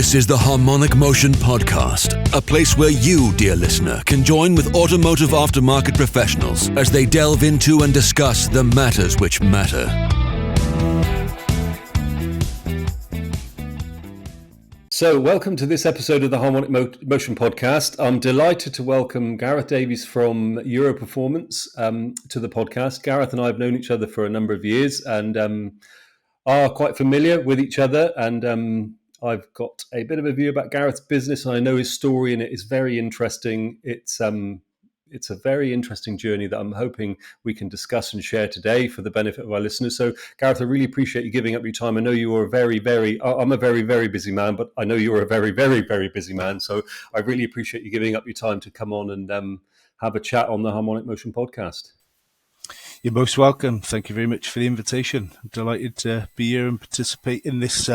This is the Harmonic Motion Podcast, a place where you, dear listener, can join with automotive aftermarket professionals as they delve into and discuss the matters which matter. So, welcome to this episode of the Harmonic Motion Podcast. I'm delighted to welcome Gareth Davies from Euro Performance to the podcast. Gareth and I have known each other for a number of years and are quite familiar with each other. And I've got a bit of a view about Gareth's business. I know his story, and it is very interesting. It's a very interesting journey that I'm hoping we can discuss and share today for the benefit of our listeners. So, Gareth, I really appreciate you giving up your time. I know you are I'm a very, very busy man, but I know you're a very, very, very busy man. So I really appreciate you giving up your time to come on and have a chat on the Harmonic Motion Podcast. You're most welcome. Thank you very much for the invitation. I'm delighted to be here and participate in this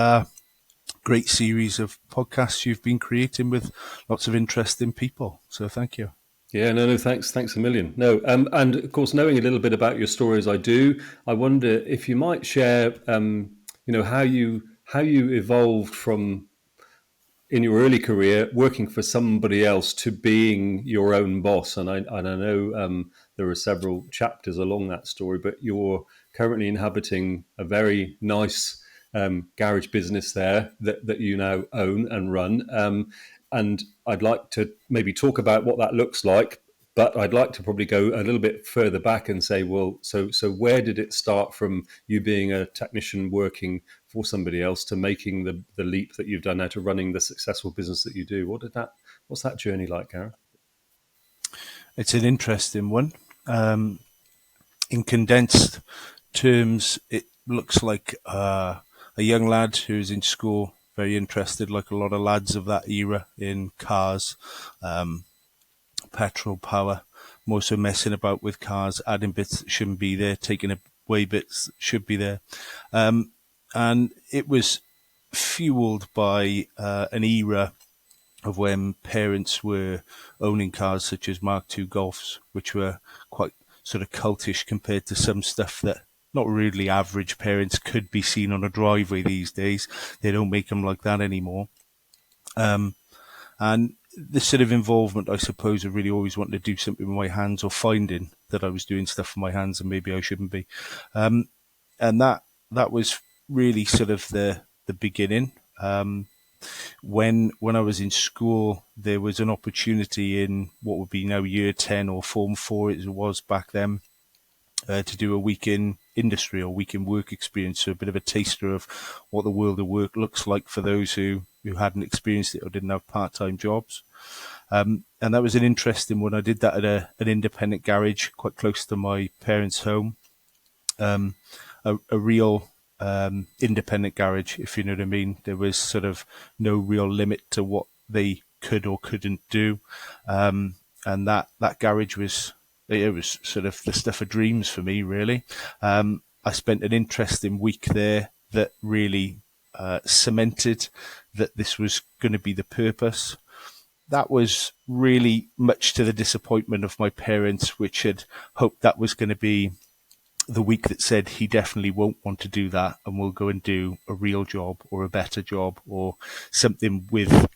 great series of podcasts you've been creating with lots of interesting people. So thank you. Yeah, no, thanks a million. No, and of course, knowing a little bit about your story as I do, I wonder if you might share, how you evolved from in your early career working for somebody else to being your own boss. And I know there are several chapters along that story, but you're currently inhabiting a very nice garage business there that you now own and run. And I'd like to maybe talk about what that looks like, but I'd like to probably go a little bit further back and say, well, so where did it start from you being a technician working for somebody else to making the leap that you've done now to running the successful business that you do? What's that journey like, Gareth? It's an interesting one. In condensed terms, it looks like a young lad who's in school, very interested, like a lot of lads of that era, in cars, petrol, power, more so messing about with cars, adding bits that shouldn't be there, taking away bits that should be there. And it was fueled by an era of when parents were owning cars such as Mark II Golfs, which were quite sort of cultish compared to some stuff that not really average parents could be seen on a driveway these days. They don't make them like that anymore. And this sort of involvement, I suppose, I really always wanted to do something with my hands, or finding that I was doing stuff with my hands and maybe I shouldn't be. And that was really sort of the beginning. When I was in school, there was an opportunity in what would be now year 10 or Form 4, as it was back then, to do a week in industry or week in work experience, so a bit of a taster of what the world of work looks like for those who hadn't experienced it or didn't have part-time jobs. And that was an interesting one. I did that at an independent garage quite close to my parents' home. A real independent garage, if you know what I mean. There was sort of no real limit to what they could or couldn't do. And that garage was sort of the stuff of dreams for me, really. I spent an interesting week there that really cemented that this was going to be the purpose. That was really much to the disappointment of my parents, which had hoped that was going to be the week that said he definitely won't want to do that and will go and do a real job or a better job or something with,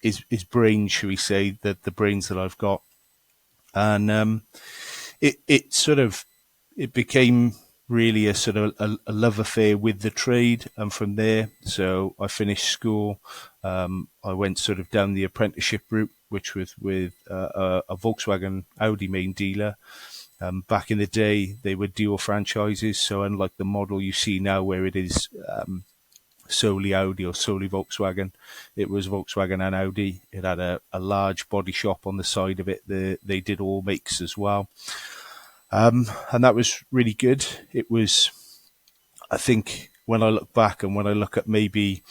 his brain, shall we say, the brains that I've got. And it became really a sort of a love affair with the trade. And from there, so I finished school. I went sort of down the apprenticeship route, which was with a Volkswagen Audi main dealer. Back in the day, they were dual franchises. So unlike the model you see now where it is solely Audi or solely Volkswagen, it was Volkswagen and Audi. It had a large body shop on the side of it. They did all makes as well. And that was really good. It was, I think, when I look back and when I look at maybe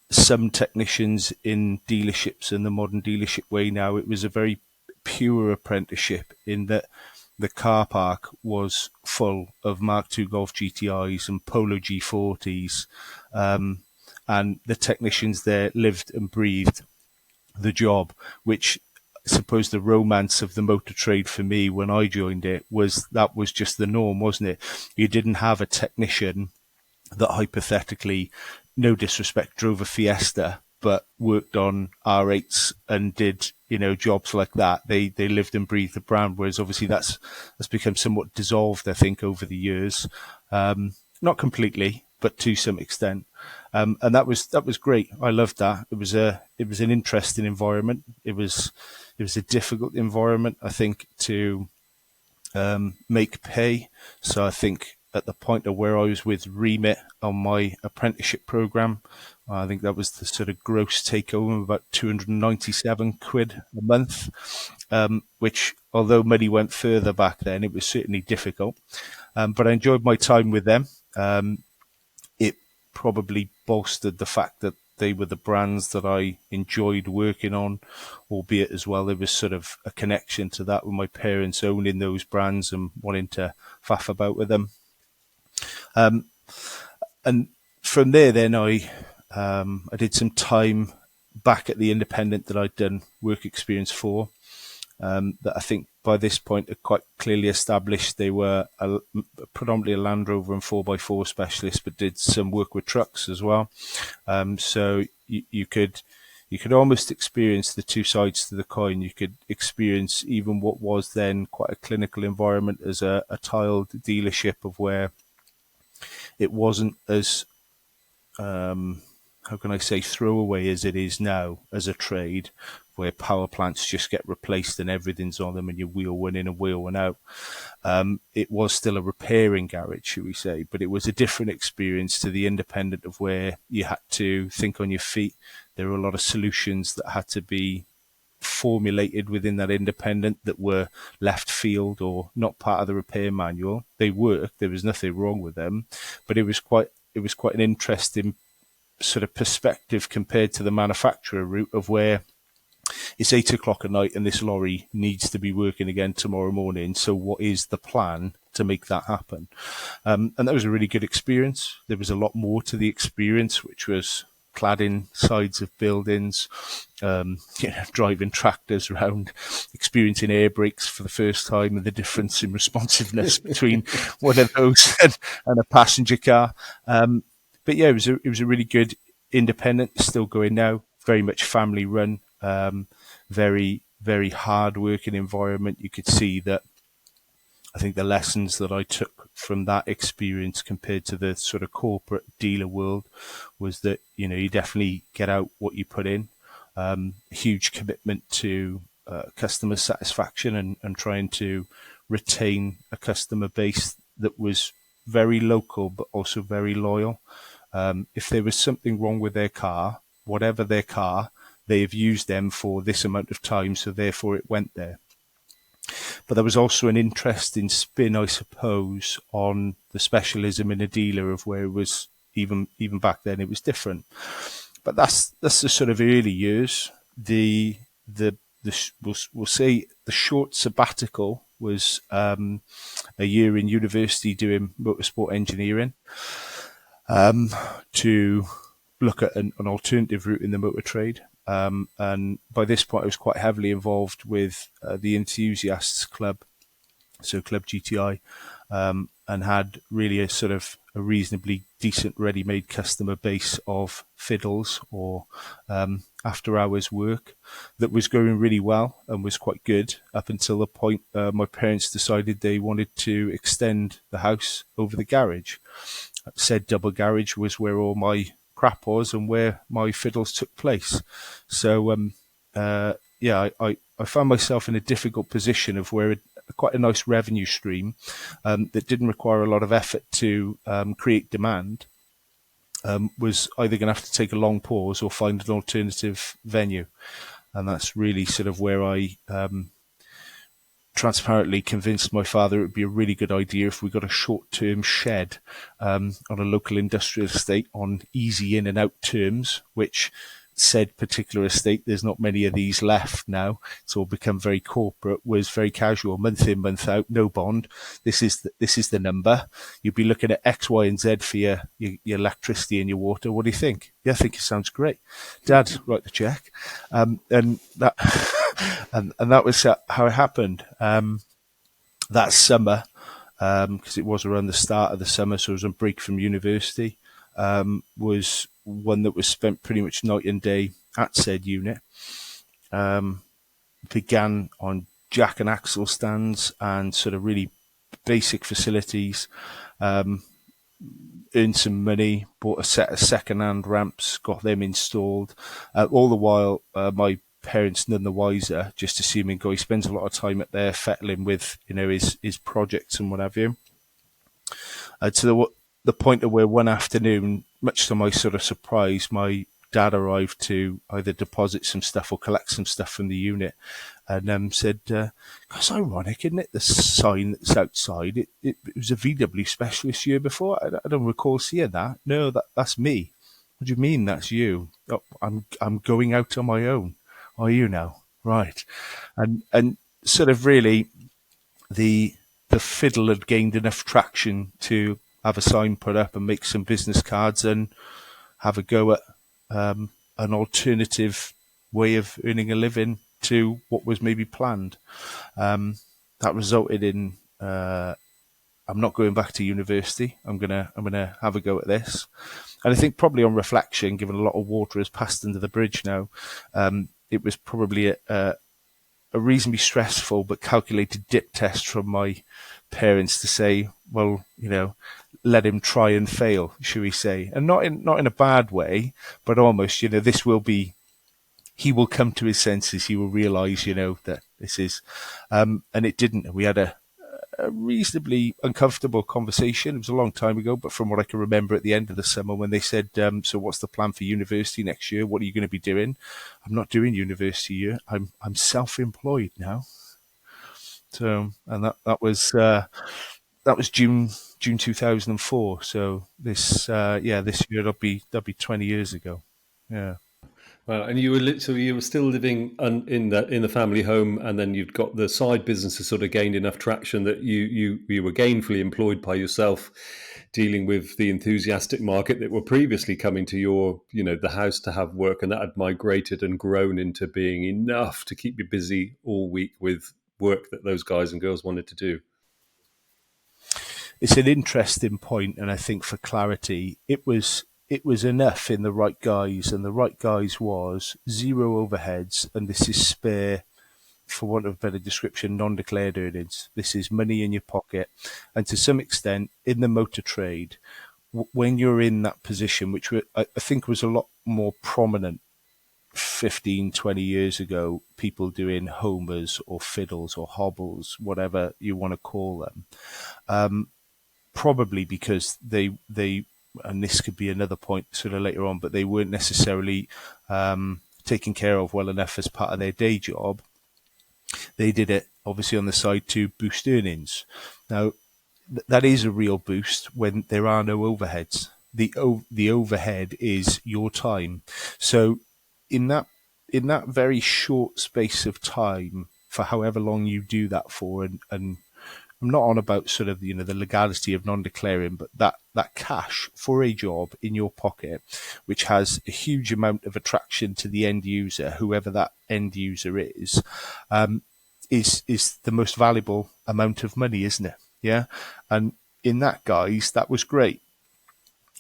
some technicians in dealerships in the modern dealership way now, it was a very pure apprenticeship in that the car park was full of Mark II Golf GTIs and Polo G40s, and the technicians there lived and breathed the job, which I suppose the romance of the motor trade for me when I joined it was that was just the norm, wasn't it? You didn't have a technician that hypothetically no disrespect, drove a Fiesta, but worked on R8s and did, jobs like that. They lived and breathed the brand, whereas obviously that's become somewhat dissolved, I think, over the years. Not completely, but to some extent. And that was great. I loved that. It was an interesting environment. It was a difficult environment, I think, to make pay. So I think at the point of where I was with Remit on my apprenticeship program, I think that was the sort of gross take home of about 297 quid a month, which, although money went further back then, it was certainly difficult. But I enjoyed my time with them. It probably bolstered the fact that they were the brands that I enjoyed working on, albeit as well there was sort of a connection to that with my parents owning those brands and wanting to faff about with them. And from there, then I did some time back at the independent that I'd done work experience for. That I think by this point are quite clearly established. They were predominantly a Land Rover and 4x4 specialist, but did some work with trucks as well. So you could almost experience the two sides to the coin. You could experience even what was then quite a clinical environment as a tiled dealership, of where it wasn't as how can I say, throwaway as it is now as a trade, where power plants just get replaced and everything's on them and your wheel went in and wheel went out. It was still a repairing garage, should we say, but it was a different experience to the independent, of where you had to think on your feet. There were a lot of solutions that had to be formulated within that independent that were left field or not part of the repair manual. They worked, there was nothing wrong with them, but it was quite an interesting sort of perspective compared to the manufacturer route, of where it's 8 o'clock at night and this lorry needs to be working again tomorrow morning. So what is the plan to make that happen? And that was a really good experience. There was a lot more to the experience, which was cladding sides of buildings, driving tractors around, experiencing air brakes for the first time, and the difference in responsiveness between one of those and a passenger car. But yeah, it was a really good independent, still going now, very much family run, very, very hard working environment. You could see that. I think the lessons that I took from that experience compared to the sort of corporate dealer world was that, you definitely get out what you put in. Huge commitment to customer satisfaction and trying to retain a customer base that was very local but also very loyal. If there was something wrong with their car, whatever their car, they have used them for this amount of time, so therefore it went there. But there was also an interesting spin, I suppose, on the specialism in a dealer, of where it was even back then it was different. But that's the sort of early years. We'll say the short sabbatical was a year in university doing motorsport engineering, to look at an alternative route in the motor trade. And by this point, I was quite heavily involved with the Enthusiasts Club, so Club GTI, and had really a sort of a reasonably decent ready-made customer base of fiddles or after-hours work that was going really well and was quite good, up until the point my parents decided they wanted to extend the house over the garage. Said double garage was where all my crap was and where my fiddles took place. So I found myself in a difficult position of where quite a nice revenue stream that didn't require a lot of effort to create demand was either going to have to take a long pause or find an alternative venue. And that's really sort of where I transparently convinced my father it would be a really good idea if we got a short-term shed on a local industrial estate on easy in and out terms, which said particular estate, there's not many of these left now. It's all become very corporate, was very casual, month in, month out, no bond. This is the number. You'd be looking at X, Y, and Z for your electricity and your water. What do you think? Yeah, I think it sounds great. Dad, write the check. And that and that was how it happened. That summer, because it was around the start of the summer, so I was on break from university. was one that was spent pretty much night and day at said unit. Began on jack and axle stands and sort of really basic facilities. Earned some money, bought a set of second-hand ramps, got them installed. All the while, my parents none the wiser, just assuming he spends a lot of time at there fettling with, his projects and what have you. To the point of where one afternoon, much to my sort of surprise, my dad arrived to either deposit some stuff or collect some stuff from the unit, and said, "That's ironic, isn't it? The sign that's outside. It was a VW specialist year before. I don't recall seeing that. No, that's me. What do you mean that's you? Oh, I'm going out on my own. Are you now? Right?" And sort of really the fiddle had gained enough traction to have a sign put up and make some business cards and have a go at an alternative way of earning a living to what was maybe planned. That resulted in I'm not going back to university. I'm gonna have a go at this. And I think probably on reflection, given a lot of water has passed under the bridge now, it was probably a reasonably stressful but calculated dip test from my parents to say, well, let him try and fail, shall we say, and not in a bad way, but almost, this will be. He will come to his senses. He will realise, that this is, and it didn't. We had a reasonably uncomfortable conversation. It was a long time ago, but from what I can remember at the end of the summer when they said, so what's the plan for university next year? What are you going to be doing? I'm not doing university year. I'm self-employed now. So, and that was June 2004. So this year that'll be 20 years ago. Yeah. Well, and you were still living in the family home, and then you'd got the side businesses sort of gained enough traction that you were gainfully employed by yourself, dealing with the enthusiastic market that were previously coming to your the house to have work, and that had migrated and grown into being enough to keep you busy all week with work that those guys and girls wanted to do. It's an interesting point, and I think for clarity, it was enough in the right guise, and the right guise was zero overheads, and this is spare, for want of a better description, non-declared earnings. This is money in your pocket, and to some extent, in the motor trade, when you're in that position, which I think was a lot more prominent 15, 20 years ago, people doing homers or fiddles or hobbles, whatever you want to call them, probably because they and this could be another point sort of later on, but they weren't necessarily taken care of well enough as part of their day job. They did it obviously on the side to boost earnings. Now, that is a real boost when there are no overheads. The overhead is your time. So in that very short space of time, for however long you do that for, and I'm not on about sort of the legality of non-declaring, but that cash for a job in your pocket, which has a huge amount of attraction to the end user, whoever that end user is the most valuable amount of money, isn't it? Yeah, and in that guise, that was great.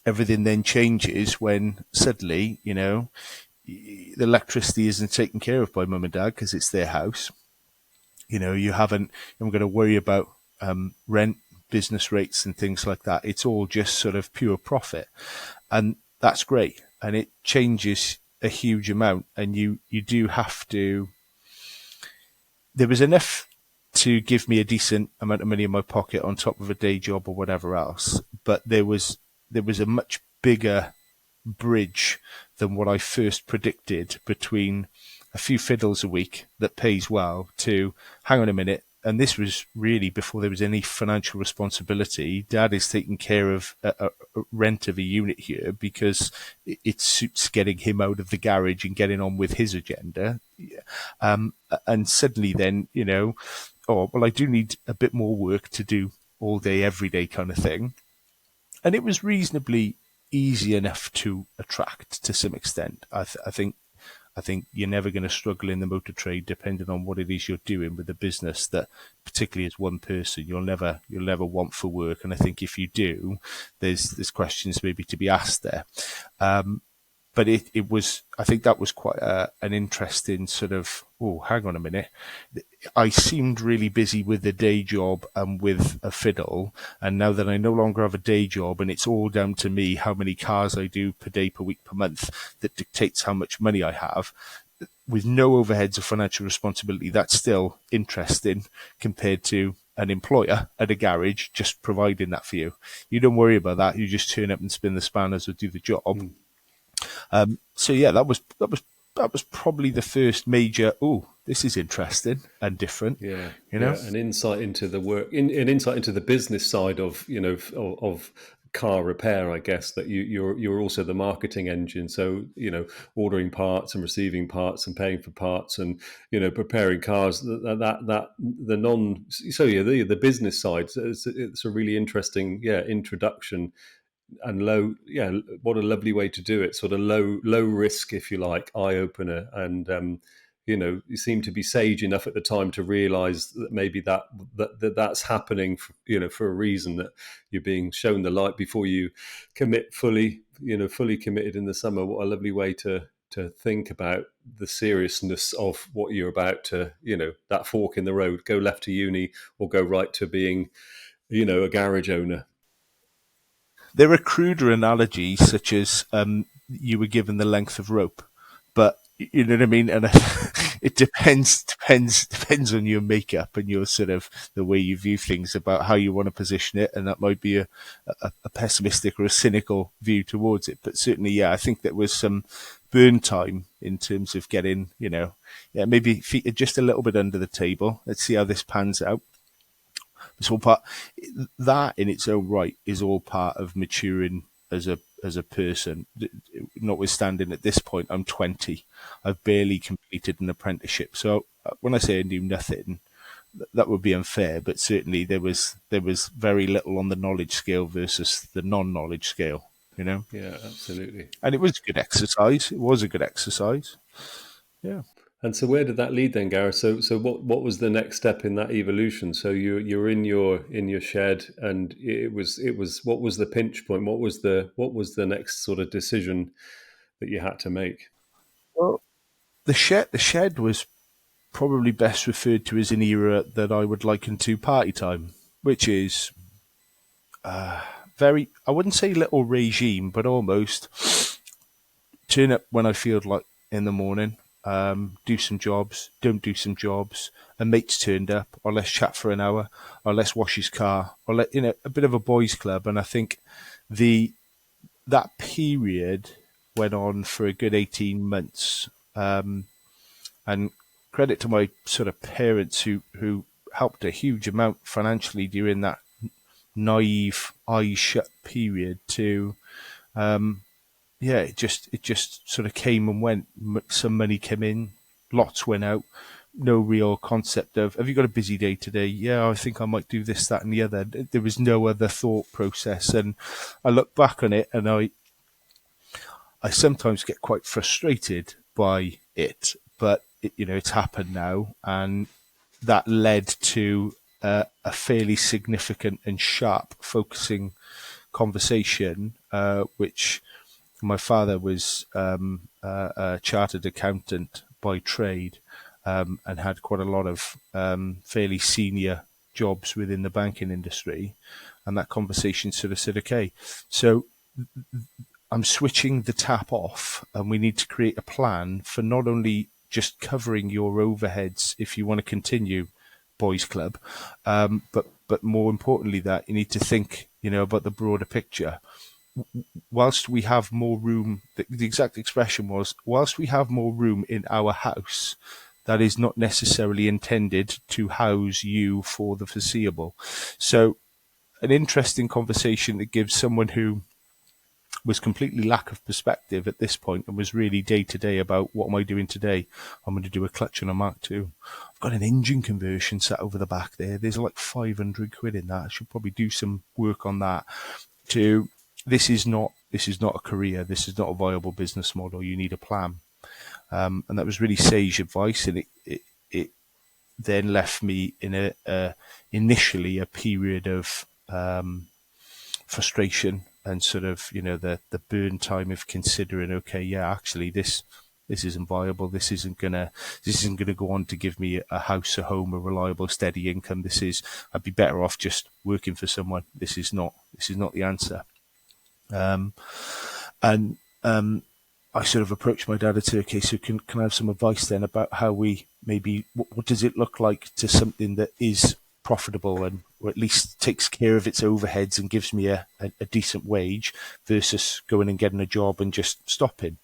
Everything then changes when suddenly, the electricity isn't taken care of by mum and dad because it's their house. I'm going to worry about rent, business rates and things like that. It's all just sort of pure profit. And that's great. And it changes a huge amount. And you do have to, there was enough to give me a decent amount of money in my pocket on top of a day job or whatever else. But there was a much bigger bridge than what I first predicted between a few fiddles a week that pays well to, hang on a minute, and this was really before there was any financial responsibility. Dad is taking care of a rent of a unit here because it suits getting him out of the garage and getting on with his agenda. And suddenly then, oh, well, I do need a bit more work to do all day, every day kind of thing. And it was reasonably easy enough to attract to some extent. I think I think you're never going to struggle in the motor trade, depending on what it is you're doing with the business. That particularly as one person, you'll never want for work. And I think if you do, there's questions maybe to be asked there. But it was, I think that was quite an interesting sort of, oh, hang on a minute. I seemed really busy with the day job and with a fiddle. And now that I no longer have a day job and it's all down to me, how many cars I do per day, per week, per month, that dictates how much money I have, with no overheads or financial responsibility, that's still interesting compared to an employer at a garage just providing that for you. You don't worry about that. You just turn up and spin the spanners or do the job. So yeah, that was probably the first major. Oh, this is interesting and different. Yeah, you know, an insight into the work, an insight into the business side of of car repair. I guess that you're also the marketing engine. So ordering parts and receiving parts and paying for parts and preparing cars. That the non. So yeah, the business side. So it's a really interesting introduction. And what a lovely way to do it. Sort of low risk, if you like, eye opener. And you seem to be sage enough at the time to realize that maybe that's happening for a reason, that you're being shown the light before you commit fully committed in the summer. What a lovely way to think about the seriousness of what you're about to, that fork in the road, go left to uni or go right to being a garage owner. There are cruder analogies, such as you were given the length of rope, but you know what I mean. And it depends on your makeup and your sort of the way you view things about how you want to position it, and that might be a pessimistic or a cynical view towards it. But certainly, yeah, I think there was some burn time in terms of getting, maybe feet are just a little bit under the table. Let's see how this pans out. It's all part, that in its own right is all part of maturing as a person. Notwithstanding, at this point, I'm 20. I've barely completed an apprenticeship. So when I say I knew nothing, that would be unfair. But certainly there was very little on the knowledge scale versus the non-knowledge scale. Yeah, absolutely. And it was a good exercise. It was a good exercise. Yeah. And so where did that lead then, Gareth? So what was the next step in that evolution? So you're in your shed, and it was what was the pinch point? What was the next sort of decision that you had to make? Well, the shed was probably best referred to as an era that I would liken to party time, which is very, I wouldn't say little regime, but almost turn up when I feel like in the morning. Do some jobs, don't do some jobs. A mate's turned up, or let's chat for an hour, or let's wash his car, or a bit of a boys' club. And I think that period went on for a good 18 months. And credit to my sort of parents who helped a huge amount financially during that naive, eyes shut period to, it just sort of came and went. Some money came in, lots went out. No real concept of, have you got a busy day today? Yeah, I think I might do this, that, and the other. There was no other thought process. And I look back on it, and I sometimes get quite frustrated by it. But it's happened now, and that led to a fairly significant and sharp focusing conversation, which. My father was a chartered accountant by trade, and had quite a lot of fairly senior jobs within the banking industry. And that conversation sort of said, okay, so I'm switching the tap off, and we need to create a plan for not only just covering your overheads if you want to continue boys club, but more importantly that you need to think, about the broader picture. Whilst we have more room, the exact expression was, whilst we have more room in our house, that is not necessarily intended to house you for the foreseeable. So an interesting conversation that gives someone who was completely lack of perspective at this point and was really day to day about what am I doing today? I'm going to do a clutch on a Mark II. I've got an engine conversion set over the back there. There's like 500 quid in that. I should probably do some work on that. This is not a career. This is not a viable business model. You need a plan. And that was really sage advice, and it then left me in initially a period of frustration and sort of, the burn time of considering, okay, yeah, actually this isn't viable. This isn't gonna go on to give me a house, a home, a reliable, steady income. I'd be better off just working for someone. This is not the answer. And I sort of approached my dad and said, okay, so can I have some advice then about how we maybe, what does it look like to something that is profitable and, or at least takes care of its overheads and gives me a decent wage versus going and getting a job and just stopping.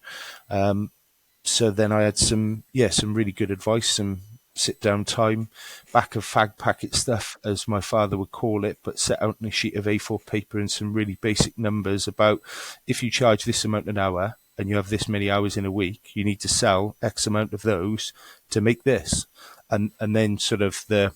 So then I had some really good advice, some sit down time, back of fag packet stuff, as my father would call it, but set out on a sheet of A4 paper and some really basic numbers about if you charge this amount an hour and you have this many hours in a week, you need to sell X amount of those to make this. And then sort of I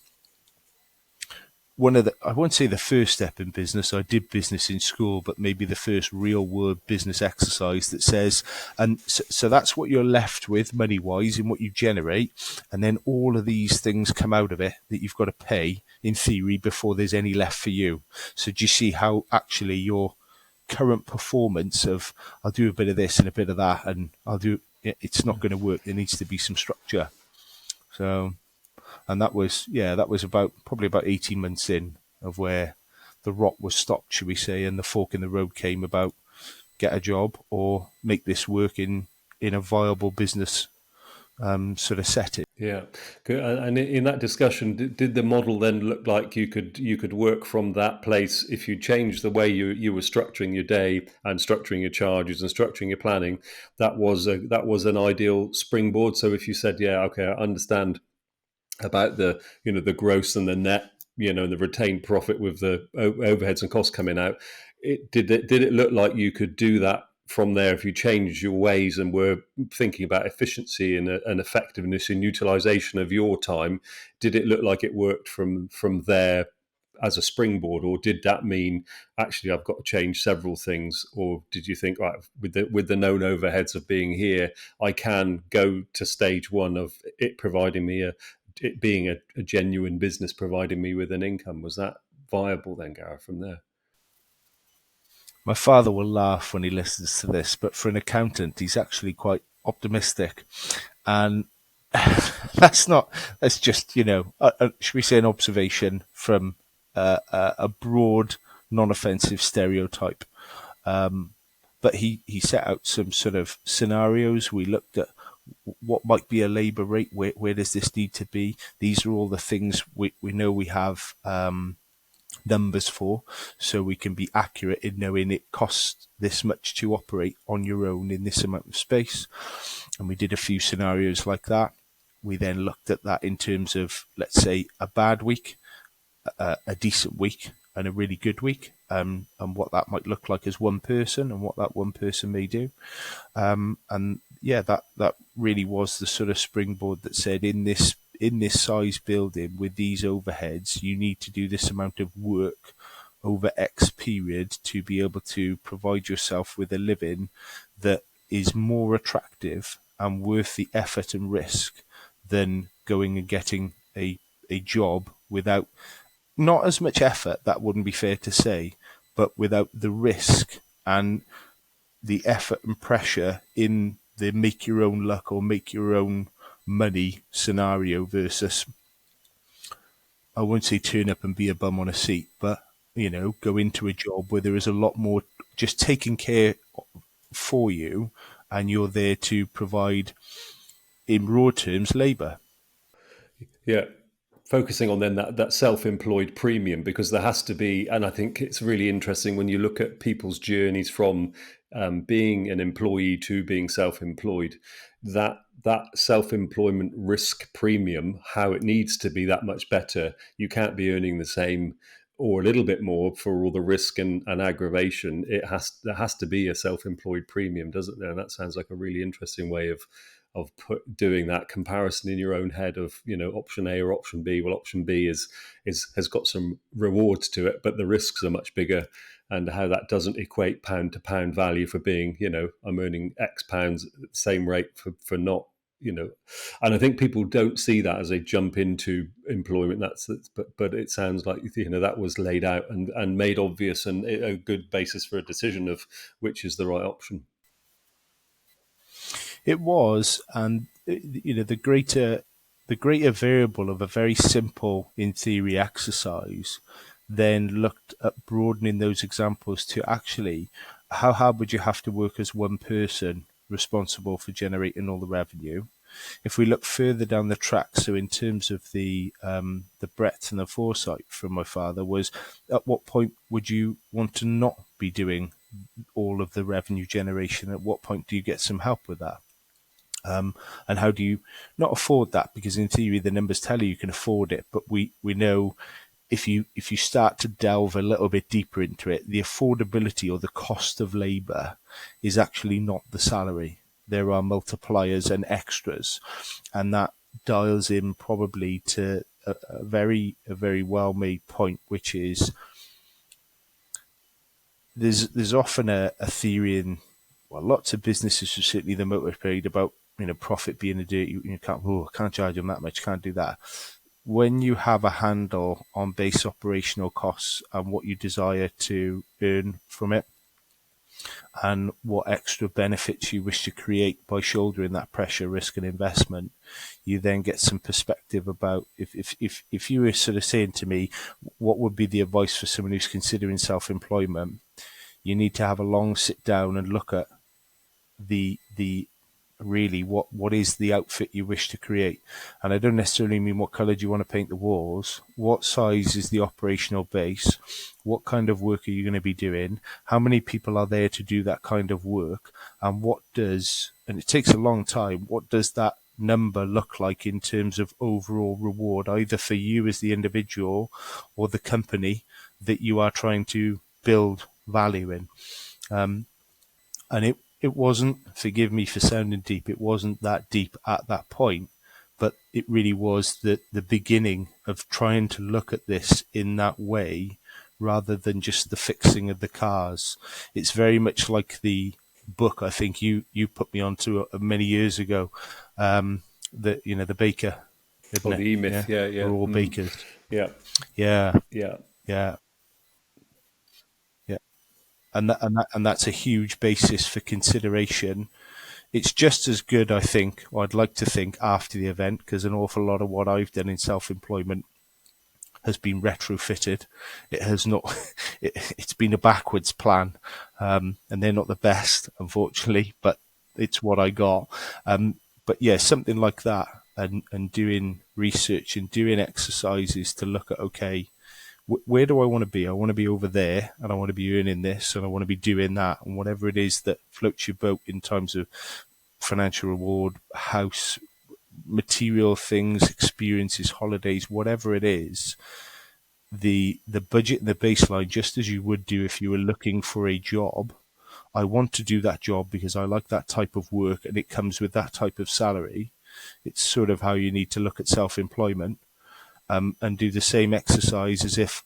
won't say the first step in business. I did business in school, but maybe the first real world business exercise that says, and so that's what you're left with money wise in what you generate. And then all of these things come out of it that you've got to pay in theory before there's any left for you. So do you see how actually your current performance of, I'll do a bit of this and a bit of that, and it's not going to work. There needs to be some structure. So, and that was probably about 18 months in of where the rot was stopped, should we say, and the fork in the road came about: get a job or make this work in a viable business sort of setting. Yeah, good. And in that discussion, did the model then look like you could work from that place if you changed the way you were structuring your day and structuring your charges and structuring your planning? That was an ideal springboard. So if you said, yeah, okay, I understand about the gross and the net, and the retained profit with the overheads and costs coming out, did it look like you could do that from there if you changed your ways and were thinking about efficiency and effectiveness and utilization of your time? Did it look like it worked from there as a springboard, or did that mean actually I've got to change several things? Or did you think, right, with the known overheads of being here, I can go to stage one of it providing me it being a genuine business providing me with an income? Was that viable then, Gareth, from there? My father will laugh when he listens to this, but for an accountant, he's actually quite optimistic. And that's just, should we say, an observation from a broad, non-offensive stereotype. But he set out some sort of scenarios. We looked at what might be a labour rate, where does this need to be? These are all the things we know we have numbers for, so we can be accurate in knowing it costs this much to operate on your own in this amount of space. And we did a few scenarios like that. We then looked at that in terms of, let's say, a bad week, a decent week, and a really good week, and what that might look like as one person and what that one person may do. And yeah, that really was the sort of springboard that said, in this size building with these overheads, you need to do this amount of work over X period to be able to provide yourself with a living that is more attractive and worth the effort and risk than going and getting a job without, not as much effort, that wouldn't be fair to say, but without the risk and the effort and pressure in the make your own luck or make your own money scenario versus, I won't say turn up and be a bum on a seat, but go into a job where there is a lot more just taking care for you, and you're there to provide, in raw terms, labour. Yeah, focusing on then that self-employed premium, because there has to be, and I think it's really interesting when you look at people's journeys from being an employee to being self-employed, that self-employment risk premium, how it needs to be that much better. You can't be earning the same or a little bit more for all the risk and aggravation. There has to be a self-employed premium, doesn't there? And that sounds like a really interesting way of doing that comparison in your own head of, option A or option B. Well, option B has got some rewards to it, but the risks are much bigger, and how that doesn't equate pound to pound value for being, I'm earning X pounds at the same rate for not, and I think people don't see that as they jump into employment. But it sounds like, that was laid out and made obvious, and a good basis for a decision of which is the right option. It was, and the greater variable of a very simple, in theory, exercise then looked at broadening those examples to actually how hard would you have to work as one person responsible for generating all the revenue. If we look further down the track, so in terms of the breadth and the foresight from my father was, at what point would you want to not be doing all of the revenue generation? At what point do you get some help with that? And how do you not afford that? Because in theory, the numbers tell you can afford it, but we know if you start to delve a little bit deeper into it, the affordability or the cost of labour is actually not the salary. There are multipliers and extras, and that dials in probably to a very well made point, which is there's often a theory in, well, lots of businesses, certainly the motor trade, about profit being a dirty. You can't charge them that much, can't do that. When you have a handle on base operational costs and what you desire to earn from it, and what extra benefits you wish to create by shouldering that pressure, risk, and investment, you then get some perspective about if you were sort of saying to me, what would be the advice for someone who's considering self-employment? You need to have a long sit down and look at the really what is the outfit you wish to create. And I don't necessarily mean what colour do you want to paint the walls. What size is the operational base? What kind of work are you going to be doing? How many people are there to do that kind of work? And and it takes a long time, what does that number look like in terms of overall reward, either for you as the individual or the company that you are trying to build value in? And it wasn't, forgive me for sounding deep, it wasn't that deep at that point, but it really was the beginning of trying to look at this in that way rather than just the fixing of the cars. It's very much like the book I think you put me onto many years ago, the baker, isn't it? The E-Myth, yeah. We're all bakers. Yeah. Yeah. Yeah. Yeah. And that's a huge basis for consideration. It's just as good, I think, or I'd like to think, after the event, because an awful lot of what I've done in self-employment has been retrofitted. It has not. It's been a backwards plan, and they're not the best, unfortunately. But it's what I got. But yeah, something like that, and doing research and doing exercises to look at, okay, where do I want to be? I want to be over there, and I want to be earning this, and I want to be doing that, and whatever it is that floats your boat in terms of financial reward, house, material things, experiences, holidays, whatever it is, the budget and the baseline, just as you would do if you were looking for a job. I want to do that job because I like that type of work, and it comes with that type of salary. It's sort of how you need to look at self-employment. And do the same exercise as if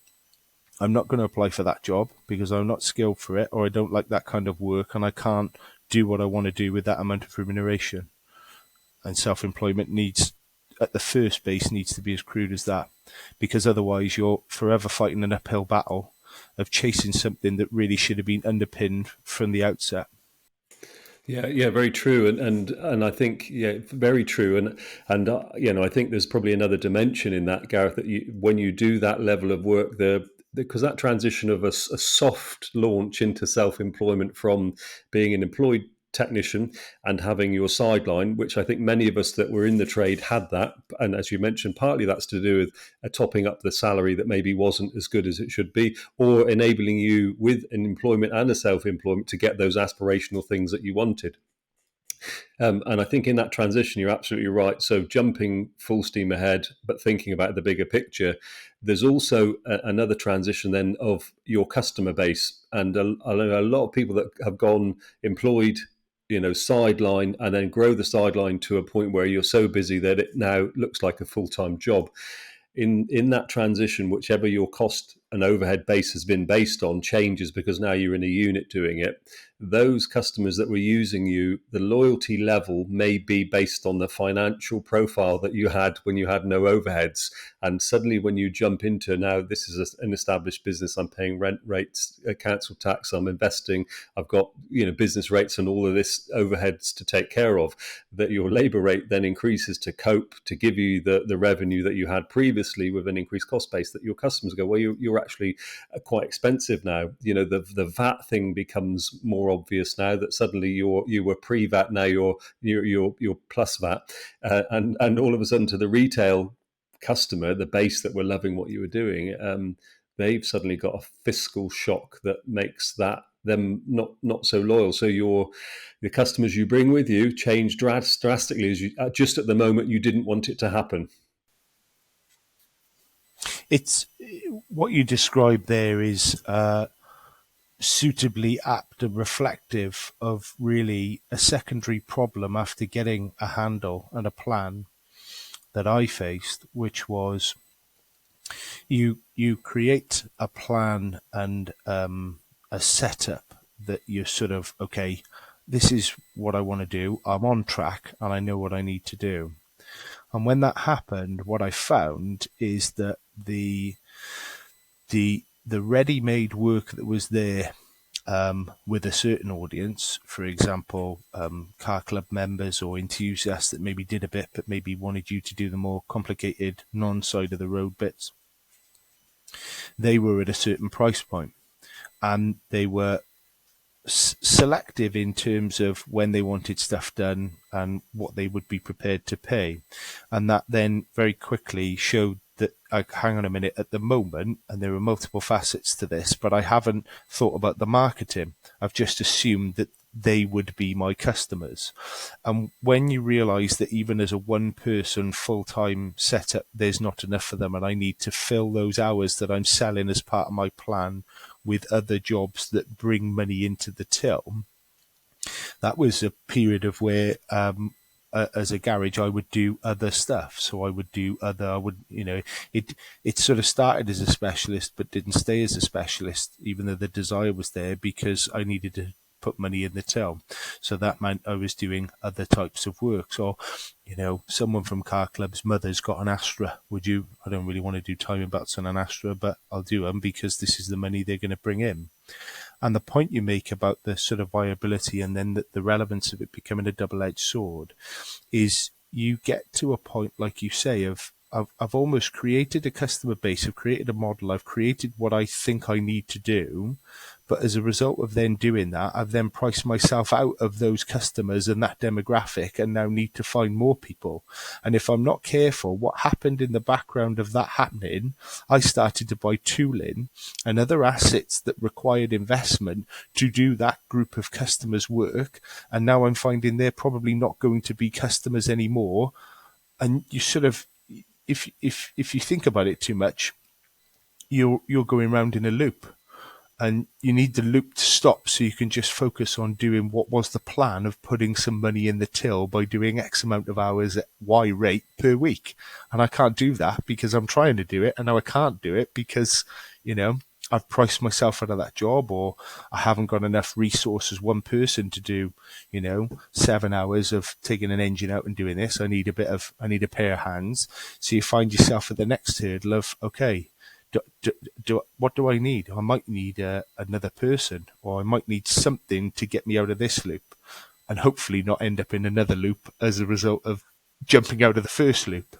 I'm not going to apply for that job because I'm not skilled for it, or I don't like that kind of work, and I can't do what I want to do with that amount of remuneration. And self-employment needs, at the first base, needs to be as crude as that, because otherwise you're forever fighting an uphill battle of chasing something that really should have been underpinned from the outset. Yeah, very true, and I think very true, and I think there's probably another dimension in that, Gareth, that when you do that level of work, because that transition of a soft launch into self-employment from being an employed technician and having your sideline, which I think many of us that were in the trade had that, and as you mentioned, partly that's to do with topping up the salary that maybe wasn't as good as it should be, or enabling you with an employment and a self-employment to get those aspirational things that you wanted. And I think in that transition, you're absolutely right. So jumping full steam ahead, but thinking about the bigger picture, there's also another transition then of your customer base. And a lot of people that have gone employed, sideline, and then grow the sideline to a point where you're so busy that it now looks like a full-time job. In that transition, whichever your cost and overhead base has been based on changes, because now you're in a unit doing it. Those customers that were using you, the loyalty level may be based on the financial profile that you had when you had no overheads. And suddenly when you jump into, now this is an established business, I'm paying rent rates, council tax, I'm investing, I've got business rates and all of this overheads to take care of, that your labor rate then increases to cope, to give you the revenue that you had previously with an increased cost base, that your customers go, well, you're actually quite expensive now. The VAT thing becomes more obvious now, that suddenly you were pre-VAT, now you're plus VAT, and all of a sudden to the retail customer, the base that were loving what you were doing, they've suddenly got a fiscal shock that makes them not so loyal. So the customers you bring with you change drastically, as you just at the moment you didn't want it to happen. It's what you described there is suitably apt and reflective of really a secondary problem after getting a handle and a plan that I faced, which was you create a plan and a setup that you're sort of, okay, this is what I want to do, I'm on track and I know what I need to do. And when that happened, what I found is that the ready-made work that was there with a certain audience, for example, car club members or enthusiasts that maybe did a bit but maybe wanted you to do the more complicated non-side of the road bits, they were at a certain price point, and they were selective in terms of when they wanted stuff done and what they would be prepared to pay. And that then very quickly showed that, hang on a minute, at the moment, and there are multiple facets to this, but I haven't thought about the marketing. I've just assumed that they would be my customers. And when you realize that even as a one person full-time setup, there's not enough for them, and I need to fill those hours that I'm selling as part of my plan with other jobs that bring money into the till, that was a period of where as a garage, I would do other stuff. So it sort of started as a specialist, but didn't stay as a specialist, even though the desire was there, because I needed to put money in the till. So that meant I was doing other types of work. So, someone from car club's mother's got an Astra. I don't really want to do timing belts on an Astra, but I'll do them because this is the money they're going to bring in. And the point you make about the sort of viability and then the relevance of it becoming a double-edged sword is you get to a point, like you say, of I've almost created a customer base, I've created a model, I've created what I think I need to do. But as a result of then doing that, I've then priced myself out of those customers and that demographic and now need to find more people. And if I'm not careful, what happened in the background of that happening, I started to buy tooling and other assets that required investment to do that group of customers' work. And now I'm finding they're probably not going to be customers anymore. And you sort of, if you think about it too much, you're going round in a loop. And you need the loop to stop so you can just focus on doing what was the plan of putting some money in the till by doing X amount of hours at Y rate per week. And I can't do that because I'm trying to do it. And now I can't do it because, I've priced myself out of that job, or I haven't got enough resources, one person to do, 7 hours of taking an engine out and doing this. I need a pair of hands. So you find yourself at the next hurdle of, okay, what do I need? I might need another person, or I might need something to get me out of this loop and hopefully not end up in another loop as a result of jumping out of the first loop.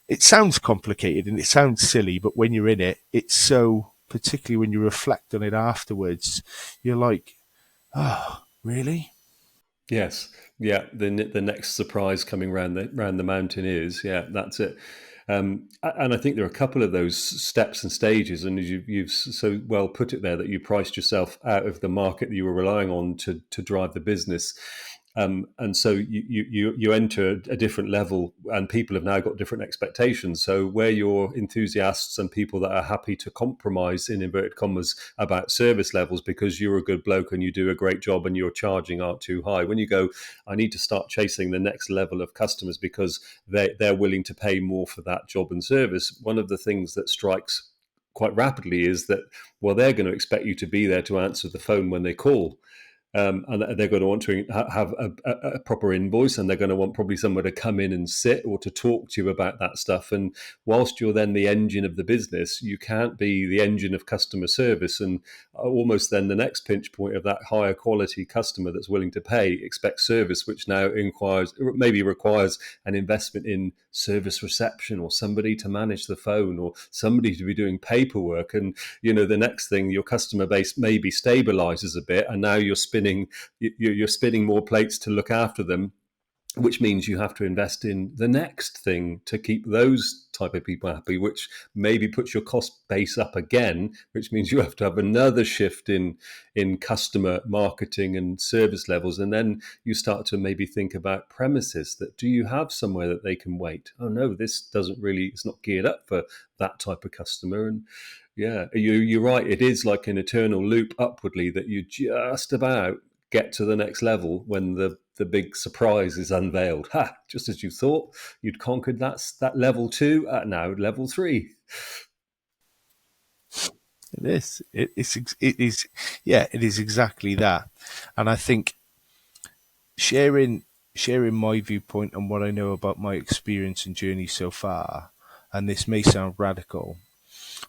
It sounds complicated and it sounds silly, but when you're in it, it's so, particularly when you reflect on it afterwards, you're like, oh, really? Yes. Yeah. The next surprise coming round the mountain is, that's it. And I think there are a couple of those steps and stages, and you've so well put it there, that you priced yourself out of the market that you were relying on to drive the business. And so you enter a different level, and people have now got different expectations. So where you're enthusiasts and people that are happy to compromise, in inverted commas, about service levels because you're a good bloke and you do a great job and your charging aren't too high. When you go, I need to start chasing the next level of customers because they're willing to pay more for that job and service. One of the things that strikes quite rapidly is that, well, they're going to expect you to be there to answer the phone when they call. And they're going to want to have a proper invoice, and they're going to want probably somewhere to come in and sit or to talk to you about that stuff. And whilst you're then the engine of the business, you can't be the engine of customer service. And almost then the next pinch point of that higher quality customer that's willing to pay expects service, which now maybe requires an investment in service reception or somebody to manage the phone or somebody to be doing paperwork. And the next thing, your customer base maybe stabilizes a bit, and now you're spinning more plates to look after them, which means you have to invest in the next thing to keep those type of people happy, which maybe puts your cost base up again, which means you have to have another shift in customer marketing and service levels. And then you start to maybe think about premises. That, do you have somewhere that they can wait? Oh no, it's not geared up for that type of customer. And yeah, you're right. It is like an eternal loop upwardly that you just about get to the next level when the big surprise is unveiled. Ha! Just as you thought you'd conquered that level 2, now level 3. It is. It is. Yeah, it is exactly that. And I think sharing my viewpoint and what I know about my experience and journey so far, and this may sound radical,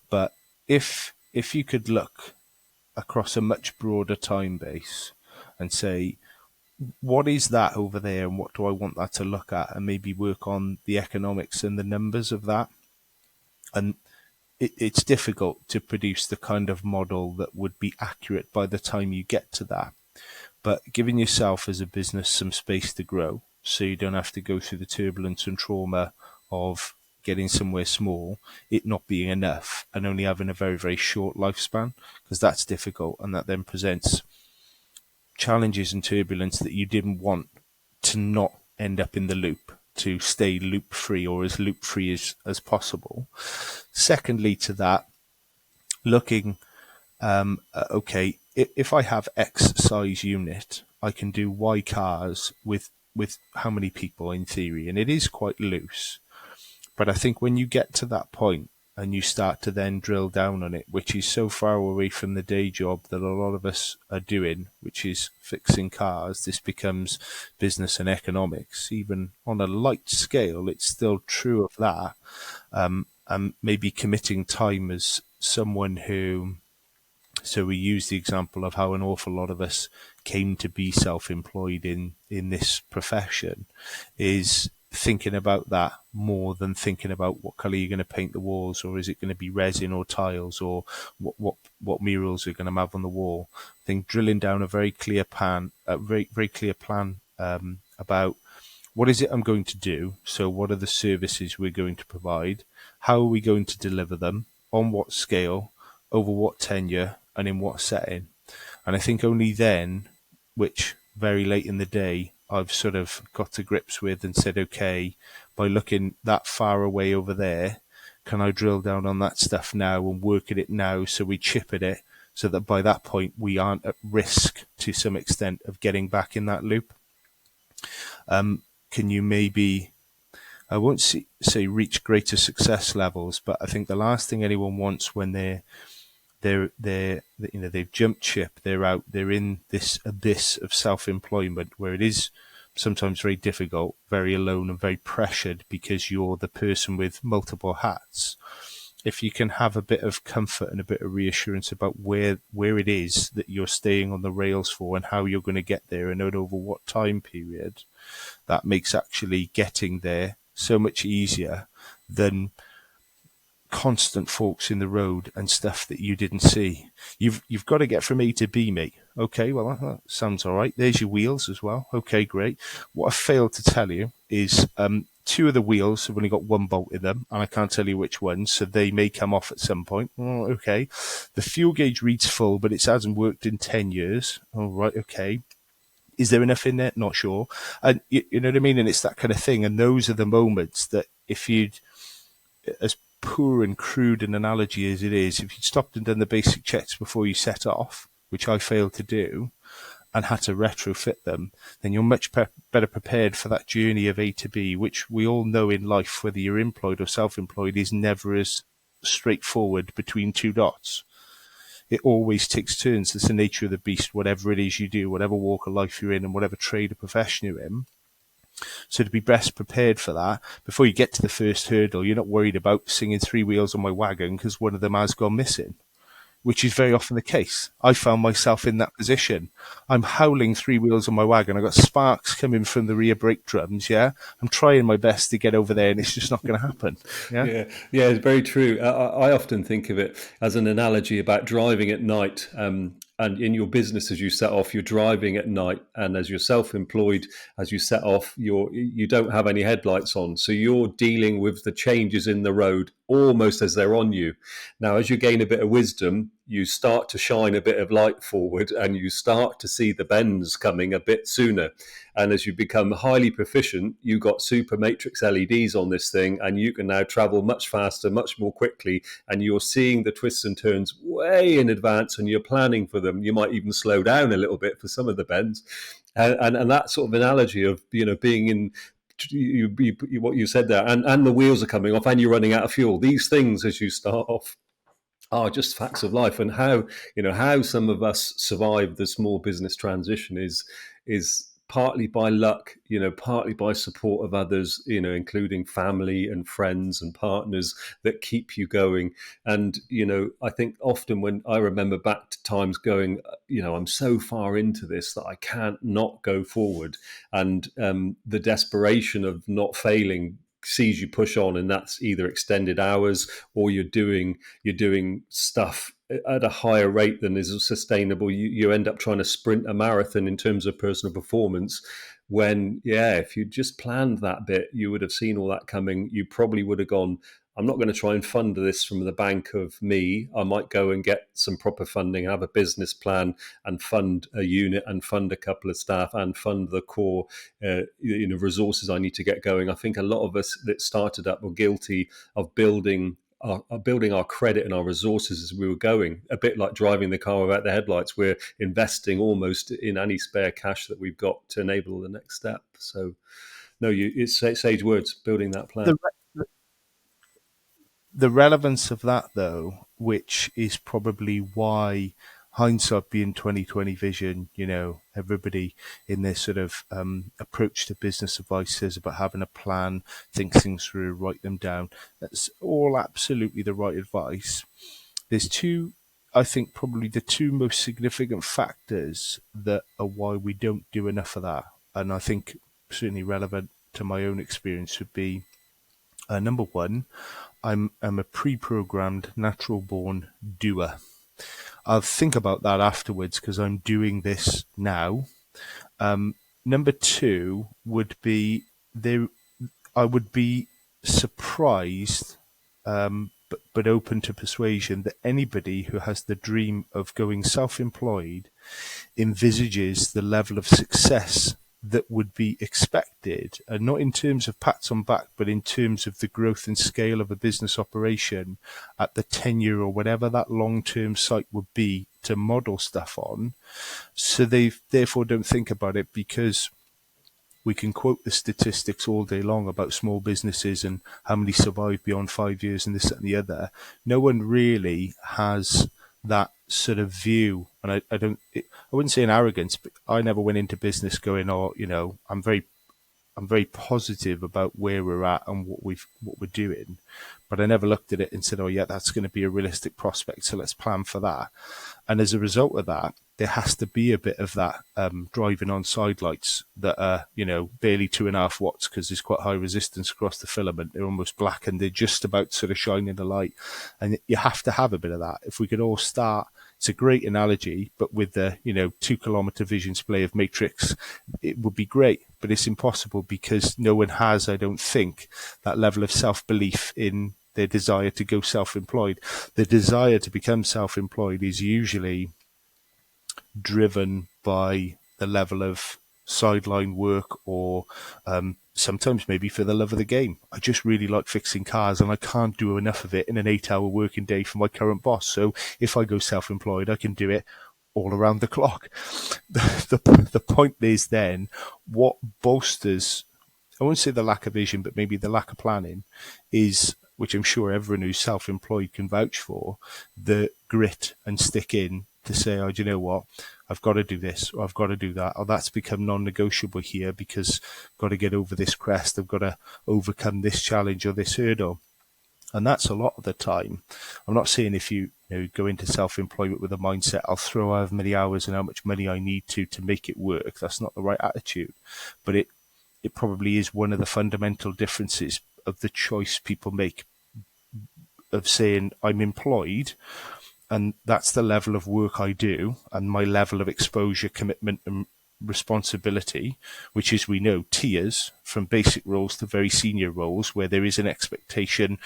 but if you could look across a much broader time base and say, what is that over there and what do I want that to look at, and maybe work on the economics and the numbers of that. And it's difficult to produce the kind of model that would be accurate by the time you get to that. But giving yourself as a business some space to grow so you don't have to go through the turbulence and trauma of getting somewhere small, it not being enough, and only having a very, very short lifespan, because that's difficult, and that then presents challenges and turbulence that you didn't want to not end up in the loop, to stay loop free or as loop free as possible. Secondly to that, looking, okay, if I have X size unit, I can do Y cars with how many people in theory, and it is quite loose. But I think when you get to that point and you start to then drill down on it, which is so far away from the day job that a lot of us are doing, which is fixing cars, this becomes business and economics. Even on a light scale, it's still true of that. And maybe committing time as someone who, so we use the example of how an awful lot of us came to be self-employed in this profession, is thinking about that more than thinking about what colour you're going to paint the walls, or is it going to be resin or tiles, or what murals you're going to have on the wall. I think drilling down a very clear plan, about what is it I'm going to do. So what are the services we're going to provide? How are we going to deliver them? On what scale? Over what tenure? And in what setting? And I think only then, which very late in the day, I've sort of got to grips with and said, okay, by looking that far away over there, can I drill down on that stuff now and work at it now, so we chip at it, so that by that point we aren't at risk to some extent of getting back in that loop. Can you maybe, I won't say reach greater success levels, but I think the last thing anyone wants when they've jumped ship, they're out, they're in this abyss of self-employment where it is sometimes very difficult, very alone and very pressured because you're the person with multiple hats. If you can have a bit of comfort and a bit of reassurance about where it is that you're staying on the rails for and how you're going to get there and over what time period, that makes actually getting there so much easier than constant forks in the road and stuff that you didn't see. You've got to get from A to B, mate. Okay, well, that sounds all right. There's your wheels as well. Okay, great. What I failed to tell you is two of the wheels have only got one bolt in them, and I can't tell you which ones, so they may come off at some point. Oh, okay. The fuel gauge reads full, but it hasn't worked in 10 years. All right, okay. Is there enough in there? Not sure. And you know what I mean? And it's that kind of thing. And those are the moments that if you'd, as poor and crude an analogy as it is, if you'd stopped and done the basic checks before you set off, which I failed to do, and had to retrofit them, then you're much better prepared for that journey of A to B, which we all know in life, whether you're employed or self-employed, is never as straightforward between two dots. It always takes turns. It's the nature of the beast, whatever it is you do, whatever walk of life you're in and whatever trade or profession you're in. So to be best prepared for that, before you get to the first hurdle, you're not worried about singing three wheels on my wagon because one of them has gone missing, which is very often the case. I found myself in that position. I'm howling three wheels on my wagon. I got sparks coming from the rear brake drums. Yeah, I'm trying my best to get over there, and it's just not going to happen. Yeah, yeah, it's very true. I often think of it as an analogy about driving at night. And in your business, as you set off, you're driving at night, and as you're self-employed, as you set off, you don't have any headlights on, so you're dealing with the changes in the road almost as they're on you. Now, as you gain a bit of wisdom, you start to shine a bit of light forward, and you start to see the bends coming a bit sooner. And as you become highly proficient, you got super matrix LEDs on this thing, and you can now travel much faster, much more quickly, and you're seeing the twists and turns way in advance, and you're planning for them. You might even slow down a little bit for some of the bends, and that sort of analogy of being in what you said there, and the wheels are coming off, and you're running out of fuel. These things, as you start off, are just facts of life, and how some of us survive the small business transition is partly by luck, partly by support of others, including family and friends and partners that keep you going. And I think often when I remember back to times going, I'm so far into this that I can't not go forward, and the desperation of not failing sees you push on, and that's either extended hours or you're doing stuff at a higher rate than is sustainable. You end up trying to sprint a marathon in terms of personal performance, when if you just planned that bit, you would have seen all that coming. You probably would have gone, I'm not going to try and fund this from the bank of me. I might go and get some proper funding, have a business plan, and fund a unit, and fund a couple of staff, and fund the core resources I need to get going. I think a lot of us that started up were guilty of building our credit and our resources as we were going, a bit like driving the car without the headlights. We're investing almost in any spare cash that we've got to enable the next step. So no, it's sage words, building that plan. The relevance of that, though, which is probably why hindsight being 2020 vision, everybody in their sort of approach to business advice says about having a plan, think things through, write them down. That's all absolutely the right advice. There's I think probably the two most significant factors that are why we don't do enough of that. And I think certainly relevant to my own experience would be, number one, I'm a pre-programmed, natural-born doer. I'll think about that afterwards because I'm doing this now. Number two would be I would be surprised, but open to persuasion, that anybody who has the dream of going self-employed envisages the level of success that would be expected, and not in terms of pats on back, but in terms of the growth and scale of a business operation at the tenure or whatever that long-term site would be to model stuff on. So they therefore don't think about it, because we can quote the statistics all day long about small businesses and how many survive beyond 5 years and this, that, and the other. No one really has that sort of view. And I wouldn't say an arrogance, but I never went into business going, I'm very positive about where we're at and what we're doing. But I never looked at it and said, that's going to be a realistic prospect, so let's plan for that. And as a result of that, there has to be a bit of that driving on side lights that are, barely 2.5 watts, because there's quite high resistance across the filament. They're almost black and they're just about sort of shining the light. And you have to have a bit of that. If we could all start, it's a great analogy, but with the, 2-kilometer vision display of matrix, it would be great, but it's impossible because no one has, I don't think, that level of self-belief in their desire to go self-employed. The desire to become self-employed is usually driven by the level of sideline work, or sometimes maybe for the love of the game. I just really like fixing cars, and I can't do enough of it in an 8-hour working day for my current boss. So if I go self-employed, I can do it all around the clock. The point is then, what bolsters, I won't say the lack of vision, but maybe the lack of planning, is, which I'm sure everyone who's self-employed can vouch for, the grit and stick in to say, oh, do you know what? I've got to do this, or I've got to do that, or that's become non-negotiable here because I've got to get over this crest, I've got to overcome this challenge or this hurdle. And that's a lot of the time. I'm not saying if you go into self-employment with a mindset, I'll throw however many hours and how much money I need to make it work. That's not the right attitude. But it probably is one of the fundamental differences of the choice people make of saying, I'm employed, and that's the level of work I do, and my level of exposure, commitment, and responsibility, which, as we know, tiers from basic roles to very senior roles, where there is an expectation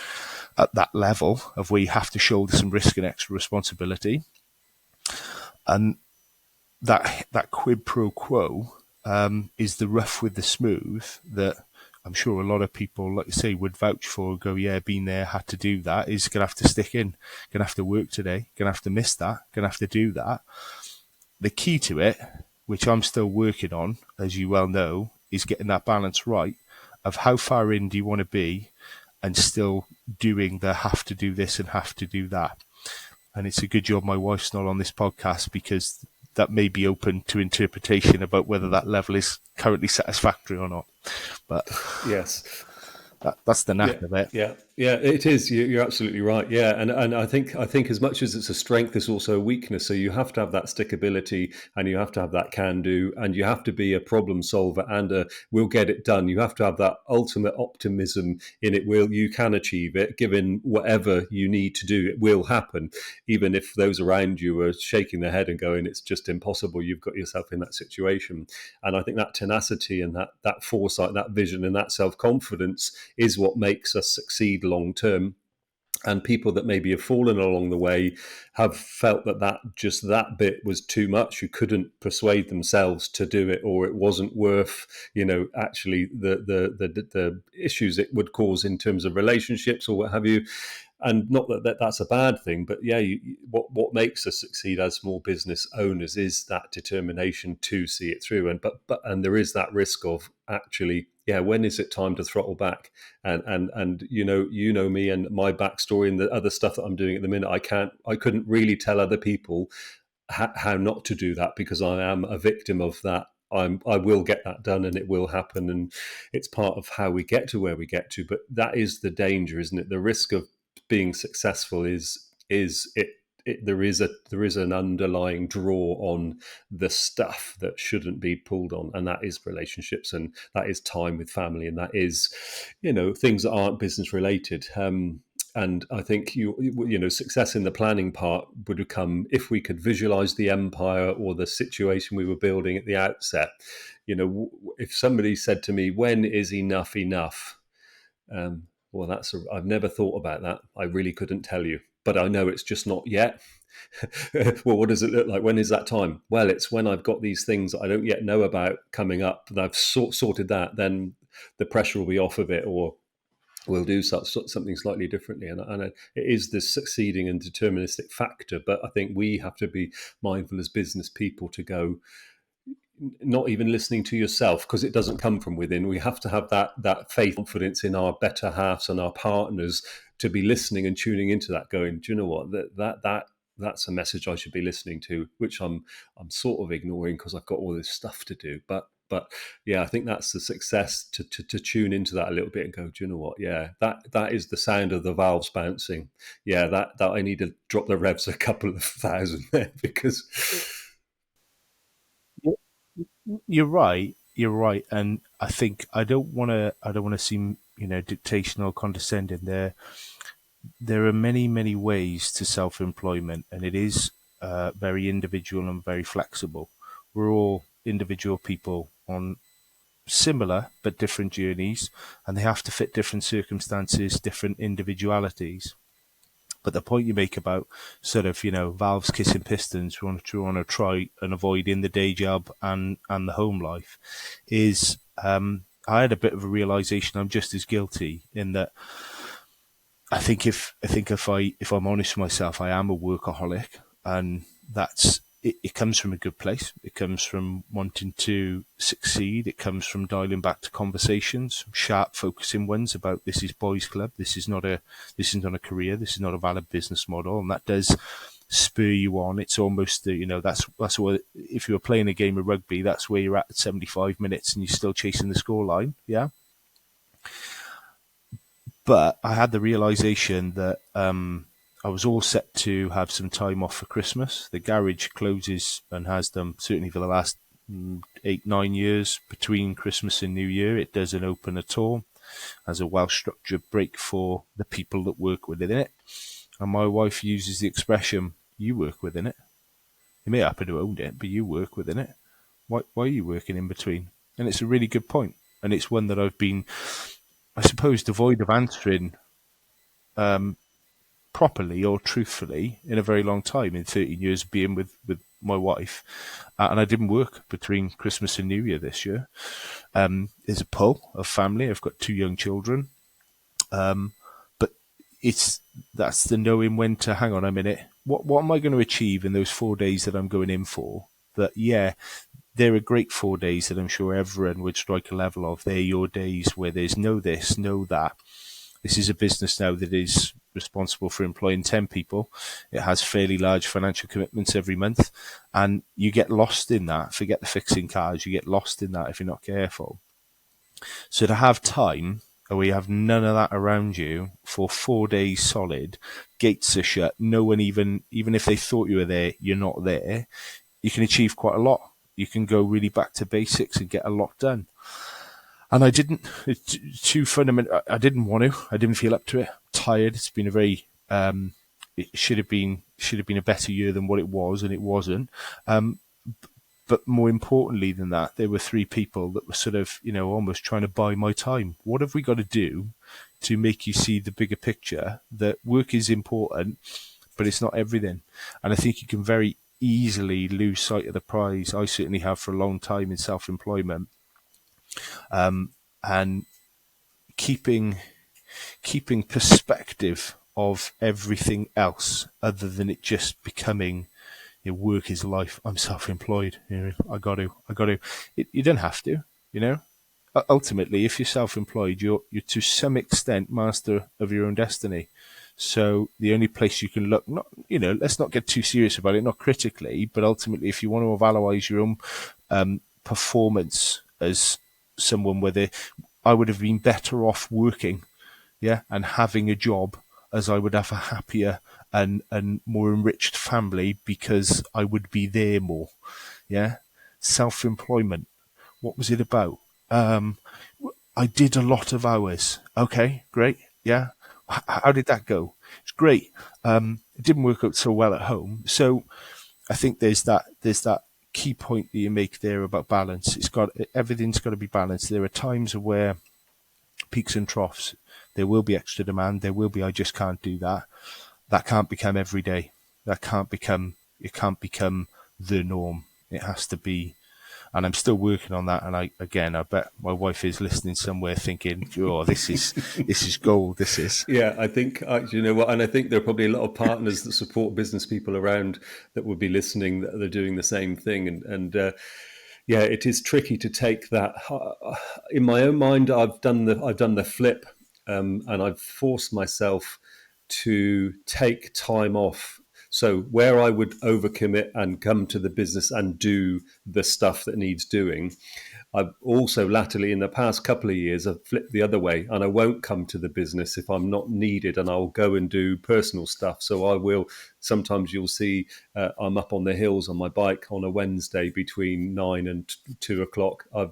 at that level of where you have to shoulder some risk and extra responsibility. And that quid pro quo is the rough with the smooth that I'm sure a lot of people, like you say, would vouch for, go, yeah, been there, had to do that, is going to have to stick in, going to have to work today, going to have to miss that, going to have to do that. The key to it, which I'm still working on, as you well know, is getting that balance right of how far in do you want to be and still doing the have to do this and have to do that. And it's a good job my wife's not on this podcast, because that may be open to interpretation about whether that level is currently satisfactory or not. But yes, that's the knack of it. Yeah, it is. You're absolutely right. Yeah, and I think as much as it's a strength, it's also a weakness. So you have to have that stickability, and you have to have that can do, and you have to be a problem solver and we'll get it done. You have to have that ultimate optimism in it. You can achieve it, given whatever you need to do. It will happen, even if those around you are shaking their head and going, "It's just impossible." You've got yourself in that situation, and I think that tenacity and that foresight, that vision, and that self-confidence is what makes us succeed long term. And people that maybe have fallen along the way have felt that bit was too much. You couldn't persuade themselves to do it, or it wasn't worth, actually the issues it would cause in terms of relationships or what have you. And not that that's a bad thing, but yeah, what makes us succeed as small business owners is that determination to see it through. And there is that risk of actually, yeah, when is it time to throttle back? And you know me and my backstory and the other stuff that I'm doing at the minute. I couldn't really tell other people how not to do that, because I am a victim of that. I will get that done, and it will happen, and it's part of how we get to where we get to. But that is the danger, isn't it? The risk of being successful is there is an underlying draw on the stuff that shouldn't be pulled on, and that is relationships, and that is time with family, and that is things that aren't business related. And I think success in the planning part would come if we could visualize the empire or the situation we were building at the outset. If somebody said to me, "When is enough enough?" Well, I've never thought about that. I really couldn't tell you, but I know it's just not yet. Well, what does it look like? When is that time? Well, it's when I've got these things that I don't yet know about coming up, and I've sorted that, then the pressure will be off of it, or we'll do something slightly differently. And it is this succeeding and deterministic factor, but I think we have to be mindful as business people to go, not even listening to yourself, because it doesn't come from within. We have to have that faith, confidence in our better halves and our partners to be listening and tuning into that, going, do you know what, that's a message I should be listening to, which I'm sort of ignoring because I've got all this stuff to do. But yeah, I think that's the success, to tune into that a little bit and go, do you know what? Yeah, that is the sound of the valves bouncing. Yeah, that I need to drop the revs a couple of thousand there, because You're right. You're right, and I think I don't want to seem dictational, condescending. There are many ways to self-employment, and it is very individual and very flexible. We're all individual people on similar but different journeys, and they have to fit different circumstances, different individualities. But the point you make about sort of, valves kissing pistons, we want to try and avoid in the day job and the home life is, I had a bit of a realization I'm just as guilty in that. I think if I'm honest with myself, I am a workaholic, and that's it. It comes from a good place. It comes from wanting to succeed. It comes from dialing back to conversations, sharp, focusing ones about this is boys' club. This is not a career. This is not a valid business model, and that does spur you on. It's almost that's what, if you were playing a game of rugby, that's where you're at 75 minutes and you're still chasing the scoreline. Yeah. But I had the realization that I was all set to have some time off for Christmas. The garage closes and has done certainly for the last 8-9 years between Christmas and New Year. It doesn't open at all. Has a well-structured break for the people that work within it. And my wife uses the expression, "You work within it. You may happen to own it, but you work within it. Why are you working in between?" And it's a really good point. And it's one that I've been, I suppose, devoid of answering properly or truthfully in a very long time, in 13 years of being with my wife. And I didn't work between Christmas and New Year this year. There's a pull of family. I've got 2 young children. But that's the knowing when to hang on a minute. What am I going to achieve in those 4 days that I'm going in for? That, yeah, they're a great 4 days that I'm sure everyone would strike a level of. They're your days where there's no this, no that. This is a business now that is responsible for employing 10 people. It has fairly large financial commitments every month. And you get lost in that. Forget the fixing cars. You get lost in that if you're not careful. So to have time where you have none of that around you for 4 days solid, gates are shut, no one even if they thought you were there, you're not there, you can achieve quite a lot. You can go really back to basics and get a lot done. And I didn't, too fundamental. I didn't want to. I didn't feel up to it. Tired. It's been a very, it should have been a better year than what it was, and it wasn't. But more importantly than that, there were 3 people that were sort of, almost trying to buy my time. What have we got to do to make you see the bigger picture? That work is important, but it's not everything. And I think you can very easily lose sight of the prize. I certainly have for a long time in self-employment. And keeping perspective of everything else other than it just becoming, work is life. I'm self-employed. I got to. You don't have to. Ultimately, if you're self-employed, you're to some extent master of your own destiny. So the only place you can look, not, let's not get too serious about it, not critically, but ultimately, if you want to evaluate your own performance as someone I would have been better off working, and having a job, as I would have a happier and more enriched family because I would be there more. Self-employment. What was it about? I did a lot of hours. Okay, great. Yeah. How did that go? It's great. It didn't work out so well at home. So I think there's that key point that you make there about balance. Everything's got to be balanced. There are times where peaks and troughs. There will be extra demand. There will be, I just can't do that. That can't become every day. It can't become the norm. It has to be, and I'm still working on that. And I bet my wife is listening somewhere thinking, "Oh, this is gold. This is." Yeah, I think you know what, and I think there are probably a lot of partners that support business people around that would be listening that are doing the same thing, and yeah, it is tricky to take that. In my own mind, I've done the flip, and I've forced myself to take time off. So where I would overcommit and come to the business and do the stuff that needs doing, I've also latterly in the past couple of years, I've flipped the other way, and I won't come to the business if I'm not needed, and I'll go and do personal stuff. So I will, sometimes you'll see I'm up on the hills on my bike on a Wednesday between 9 and 2 o'clock. I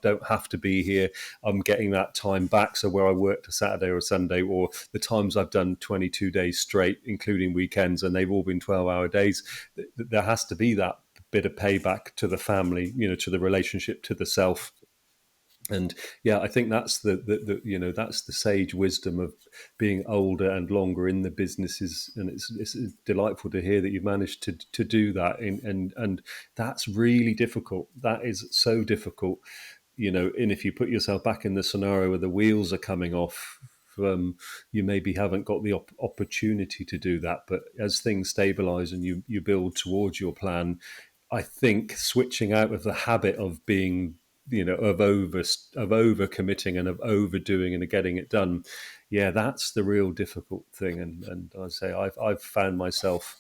don't have to be here. I'm getting that time back. So where I worked a Saturday or a Sunday, or the times I've done 22 days straight, including weekends, and they've all been 12-hour days, there has to be that bit of payback to the family, to the relationship, to the self. And yeah, I think that's the that's the sage wisdom of being older and longer in the businesses, and it's delightful to hear that you've managed to do that. And that's really difficult. That is so difficult, and if you put yourself back in the scenario where the wheels are coming off, you maybe haven't got the opportunity to do that. But as things stabilize and you build towards your plan, I think switching out of the habit of being, of over committing and of overdoing and of getting it done, yeah, that's the real difficult thing. And I say I've found myself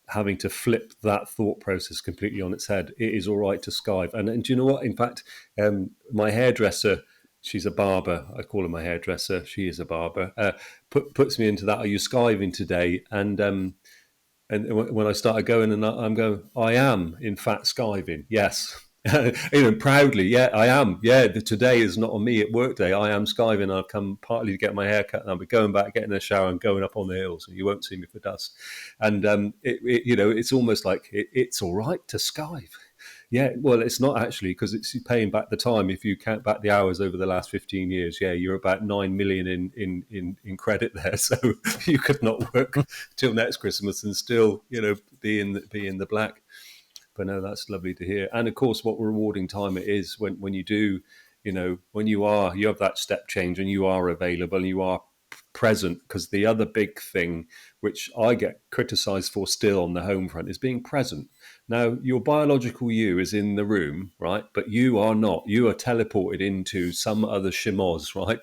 having to flip that thought process completely on its head. It is all right to skive. And do you know what? In fact, my hairdresser, she's a barber. I call her my hairdresser. She is a barber. Puts me into that. Are you skiving today? And when I started going, and I'm going, I am in fact skiving. Yes. Proudly, yeah, I am. Yeah, today is not a me at work day. I am skiving. I've come partly to get my hair cut, and I'll be going back, getting a shower, and going up on the hills. And you won't see me for dust. And it's almost like it's all right to skive. Yeah, well, it's not actually, because it's paying back the time. If you count back the hours over the last 15 years, yeah, you're about 9 million in credit there. So you could not work till next Christmas and still, be in the black. But no, that's lovely to hear. And of course, what rewarding time it is when you do, when you have that step change and you are available and you are present. Because the other big thing, which I get criticized for still on the home front, is being present. Now, your biological you is in the room, right? But you are not. You are teleported into some other shimoz, right?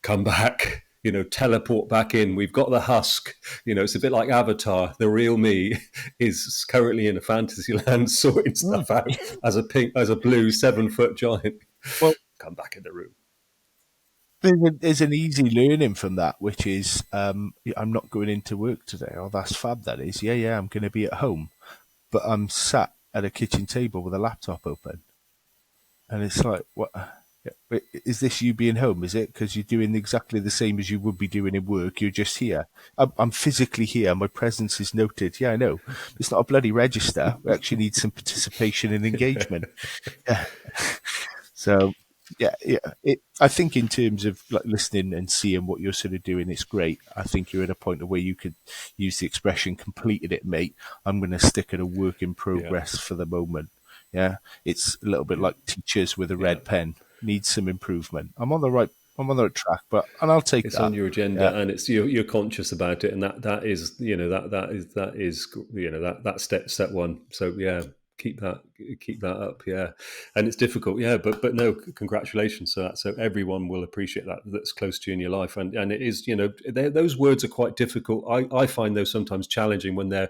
Come back, teleport back in. We've got the husk. It's a bit like Avatar. The real me is currently in a fantasy land sorting stuff out as a blue 7-foot giant. Well, come back in the room. There's an easy learning from that, which is I'm not going into work today. Oh, that's fab, that is. Yeah, I'm going to be at home. But I'm sat at a kitchen table with a laptop open. And it's like, what? Is this you being home, is it? Because you're doing exactly the same as you would be doing in work. You're just here. I'm physically here. My presence is noted. Yeah, I know. It's not a bloody register. We actually need some participation and engagement. Yeah. So, yeah. I think in terms of like listening and seeing what you're sort of doing, it's great. I think you're at a point where you could use the expression "completed it, mate." I'm going to stick at a work in progress for the moment. Yeah, it's a little bit like teachers with a red pen. Needs some improvement. I'm on the right track, and I'll take it's that. on your agenda, and it's you're conscious about it, and that is that step one. So yeah, keep that up. Yeah, and it's difficult. Yeah, but no, congratulations. So everyone will appreciate that's close to you in your life, and it is, those words are quite difficult. I find those sometimes challenging when they're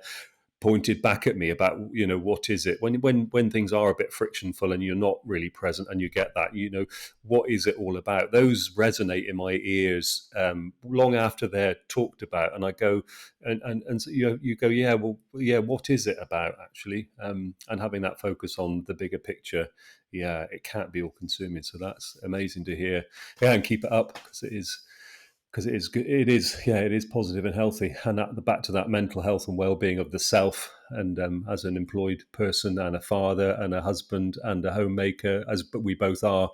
pointed back at me about, what is it when things are a bit frictionful and you're not really present, and you get that, what is it all about? Those resonate in my ears long after they're talked about, and I go and so, you go, yeah, well, yeah, what is it about actually? And having that focus on the bigger picture, yeah, it can't be all consuming. So that's amazing to hear. Yeah, and keep it up, because it is good. It is positive and healthy, and back to that mental health and well-being of the self. And as an employed person and a father and a husband and a homemaker, as we both are,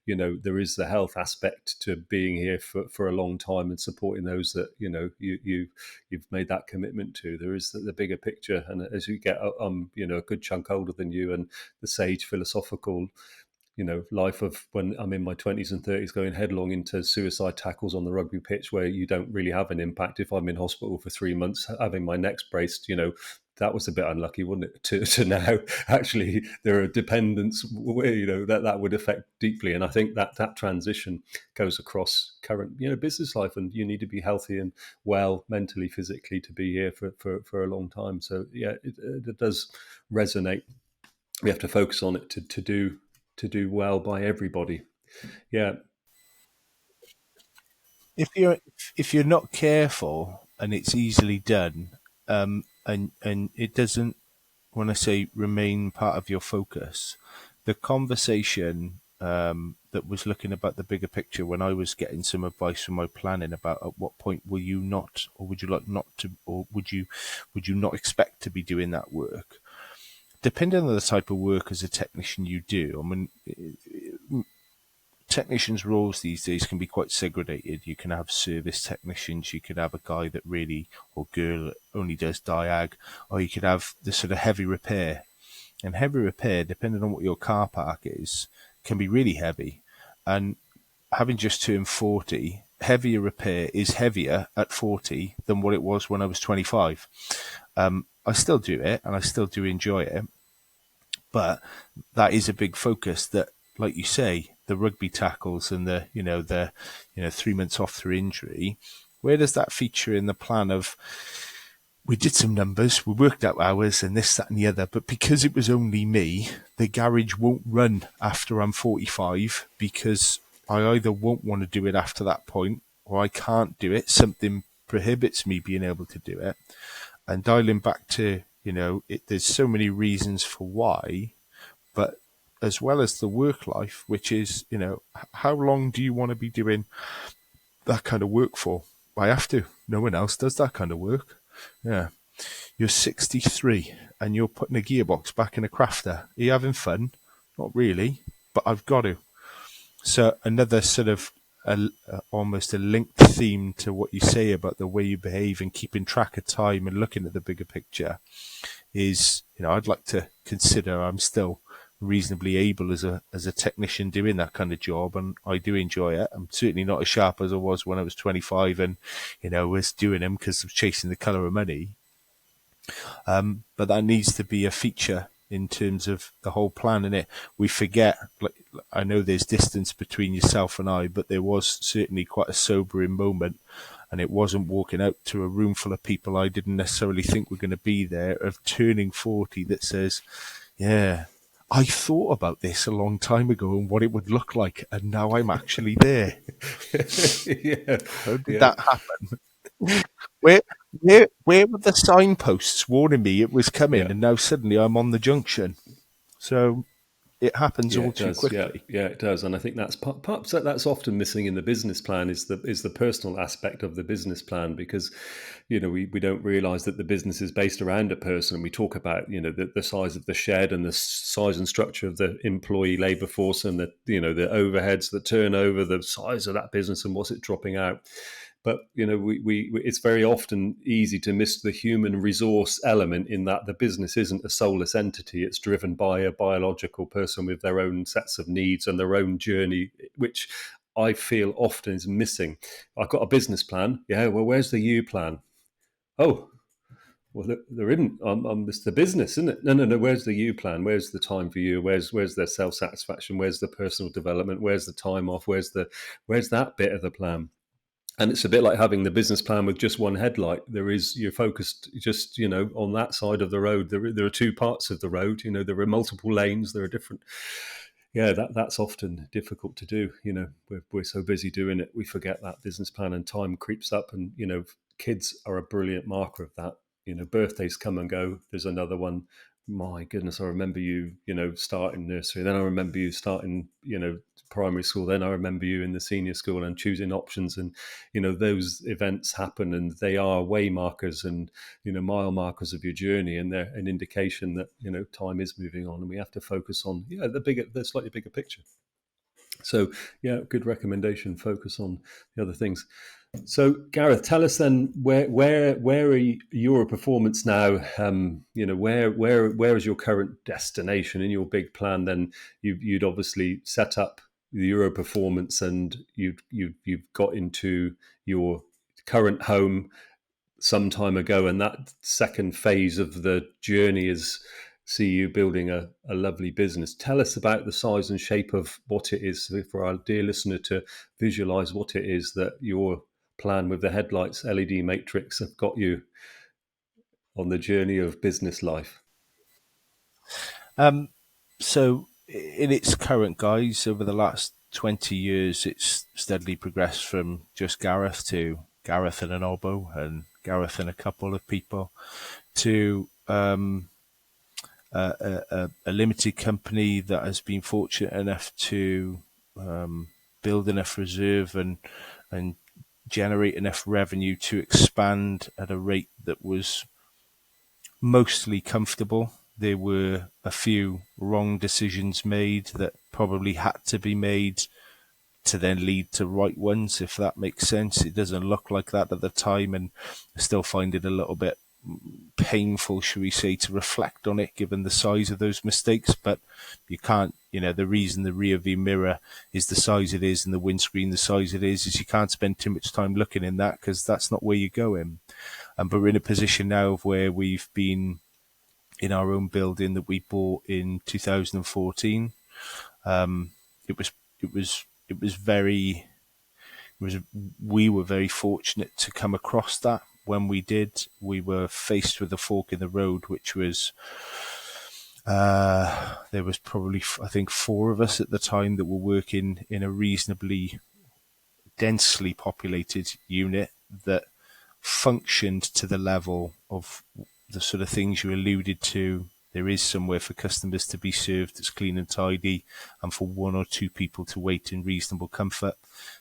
there is the health aspect to being here for a long time and supporting those that you've made that commitment to. There is the bigger picture, and as you get a good chunk older than you, and the sage philosophical life of when I'm in my 20s and 30s going headlong into suicide tackles on the rugby pitch, where you don't really have an impact. If I'm in hospital for 3 months having my necks braced, that was a bit unlucky, wasn't it? To now, actually, there are dependents where, that would affect deeply. And I think that transition goes across current, business life, and you need to be healthy and well mentally, physically, to be here for a long time. So yeah, it does resonate. We have to focus on it to do well by everybody. Yeah. If you're not careful and it's easily done, and it doesn't, when I say remain part of your focus, the conversation that was looking about the bigger picture, when I was getting some advice from my planning about at what point will you not, or would you like not to, or would you not expect to be doing that work? Depending on the type of work as a technician you do, I mean, technicians' roles these days can be quite segregated. You can have service technicians, you could have a guy that really, or girl that only does diag, or you could have the sort of heavy repair. And heavy repair, depending on what your car park is, can be really heavy. And having just turned 40, heavier repair is heavier at 40 than what it was when I was 25. I still do it, and I still do enjoy it, but that is a big focus. That, like you say, the rugby tackles and the 3 months off through injury. Where does that feature in the plan of? We did some numbers, we worked out hours and this, that and the other, but because it was only me, the garage won't run after I'm 45 because I either won't want to do it after that point or I can't do it. Something prohibits me being able to do it. And dialing back to, there's so many reasons for why, but as well as the work life, which is, how long do you want to be doing that kind of work for? I have to. No one else does that kind of work. Yeah. You're 63 and you're putting a gearbox back in a crafter. Are you having fun? Not really, but I've got to. So another sort of almost a linked theme to what you say about the way you behave and keeping track of time and looking at the bigger picture is, I'd like to consider I'm still reasonably able as a technician doing that kind of job, and I do enjoy it. I'm certainly not as sharp as I was when I was 25 and was doing them because I was chasing the colour of money, but that needs to be a feature in terms of the whole plan. In it, we forget, like, I know there's distance between yourself and I, but there was certainly quite a sobering moment, and it wasn't walking out to a room full of people I didn't necessarily think were going to be there, of turning 40 that says, yeah, I thought about this a long time ago and what it would look like, and now I'm actually there. Yeah. How did that happen? Where were the signposts warning me it was coming, and now suddenly I'm on the junction? So it happens all too quickly. Yeah, it does, and I think that's perhaps that's often missing in the business plan is the personal aspect of the business plan, because we don't realise that the business is based around a person, and we talk about the size of the shed and the size and structure of the employee labour force and the the overheads, the turnover, the size of that business, and what's it dropping out. But it's very often easy to miss the human resource element in that the business isn't a soulless entity. It's driven by a biological person with their own sets of needs and their own journey, which I feel often is missing. I've got a business plan. Yeah, well, where's the U plan? Oh, well, there isn't. It's the business, isn't it? No. Where's the U plan? Where's the time for you? Where's their self satisfaction? Where's the personal development? Where's the time off? Where's that bit of the plan? And it's a bit like having the business plan with just one headlight. You're focused just, on that side of the road. There are two parts of the road. There are multiple lanes. There are different. Yeah, that's often difficult to do. We're so busy doing it, we forget that business plan, and time creeps up. And kids are a brilliant marker of that. Birthdays come and go. There's another one. My goodness, I remember you, starting nursery. Then I remember you starting, primary school. Then I remember you in the senior school and choosing options. And, those events happen, and they are way markers and, mile markers of your journey. And they're an indication that, time is moving on, and we have to focus on, the slightly bigger picture. So, yeah, good recommendation. Focus on the other things. So, Gareth, tell us then where are your performance now? Where is your current destination in your big plan? Then you'd obviously set up the Euro performance, and you've got into your current home some time ago, and that second phase of the journey is see you building a lovely business. Tell us about the size and shape of what it is, for our dear listener to visualize what it is that your plan with the headlights LED matrix have got you on the journey of business life. So in its current guise, over the last 20 years, it's steadily progressed from just Gareth to Gareth and an oboe and Gareth and a couple of people to a limited company that has been fortunate enough to build enough reserve and generate enough revenue to expand at a rate that was mostly comfortable. There were a few wrong decisions made that probably had to be made to then lead to right ones, if that makes sense. It doesn't look like that at the time, and I still find it a little bit painful, should we say, to reflect on it, given the size of those mistakes. But you can't, the reason the rear view mirror is the size it is and the windscreen the size it is you can't spend too much time looking in that, because that's not where you're going. But we're in a position now of where we've been in our own building that we bought in 2014. We were very fortunate to come across that. When we did, we were faced with a fork in the road, which was, there was probably, I think, 4 of us at the time that were working in a reasonably densely populated unit that functioned to the level of the sort of things you alluded to. There is somewhere for customers to be served that's clean and tidy, and for 1 or 2 people to wait in reasonable comfort.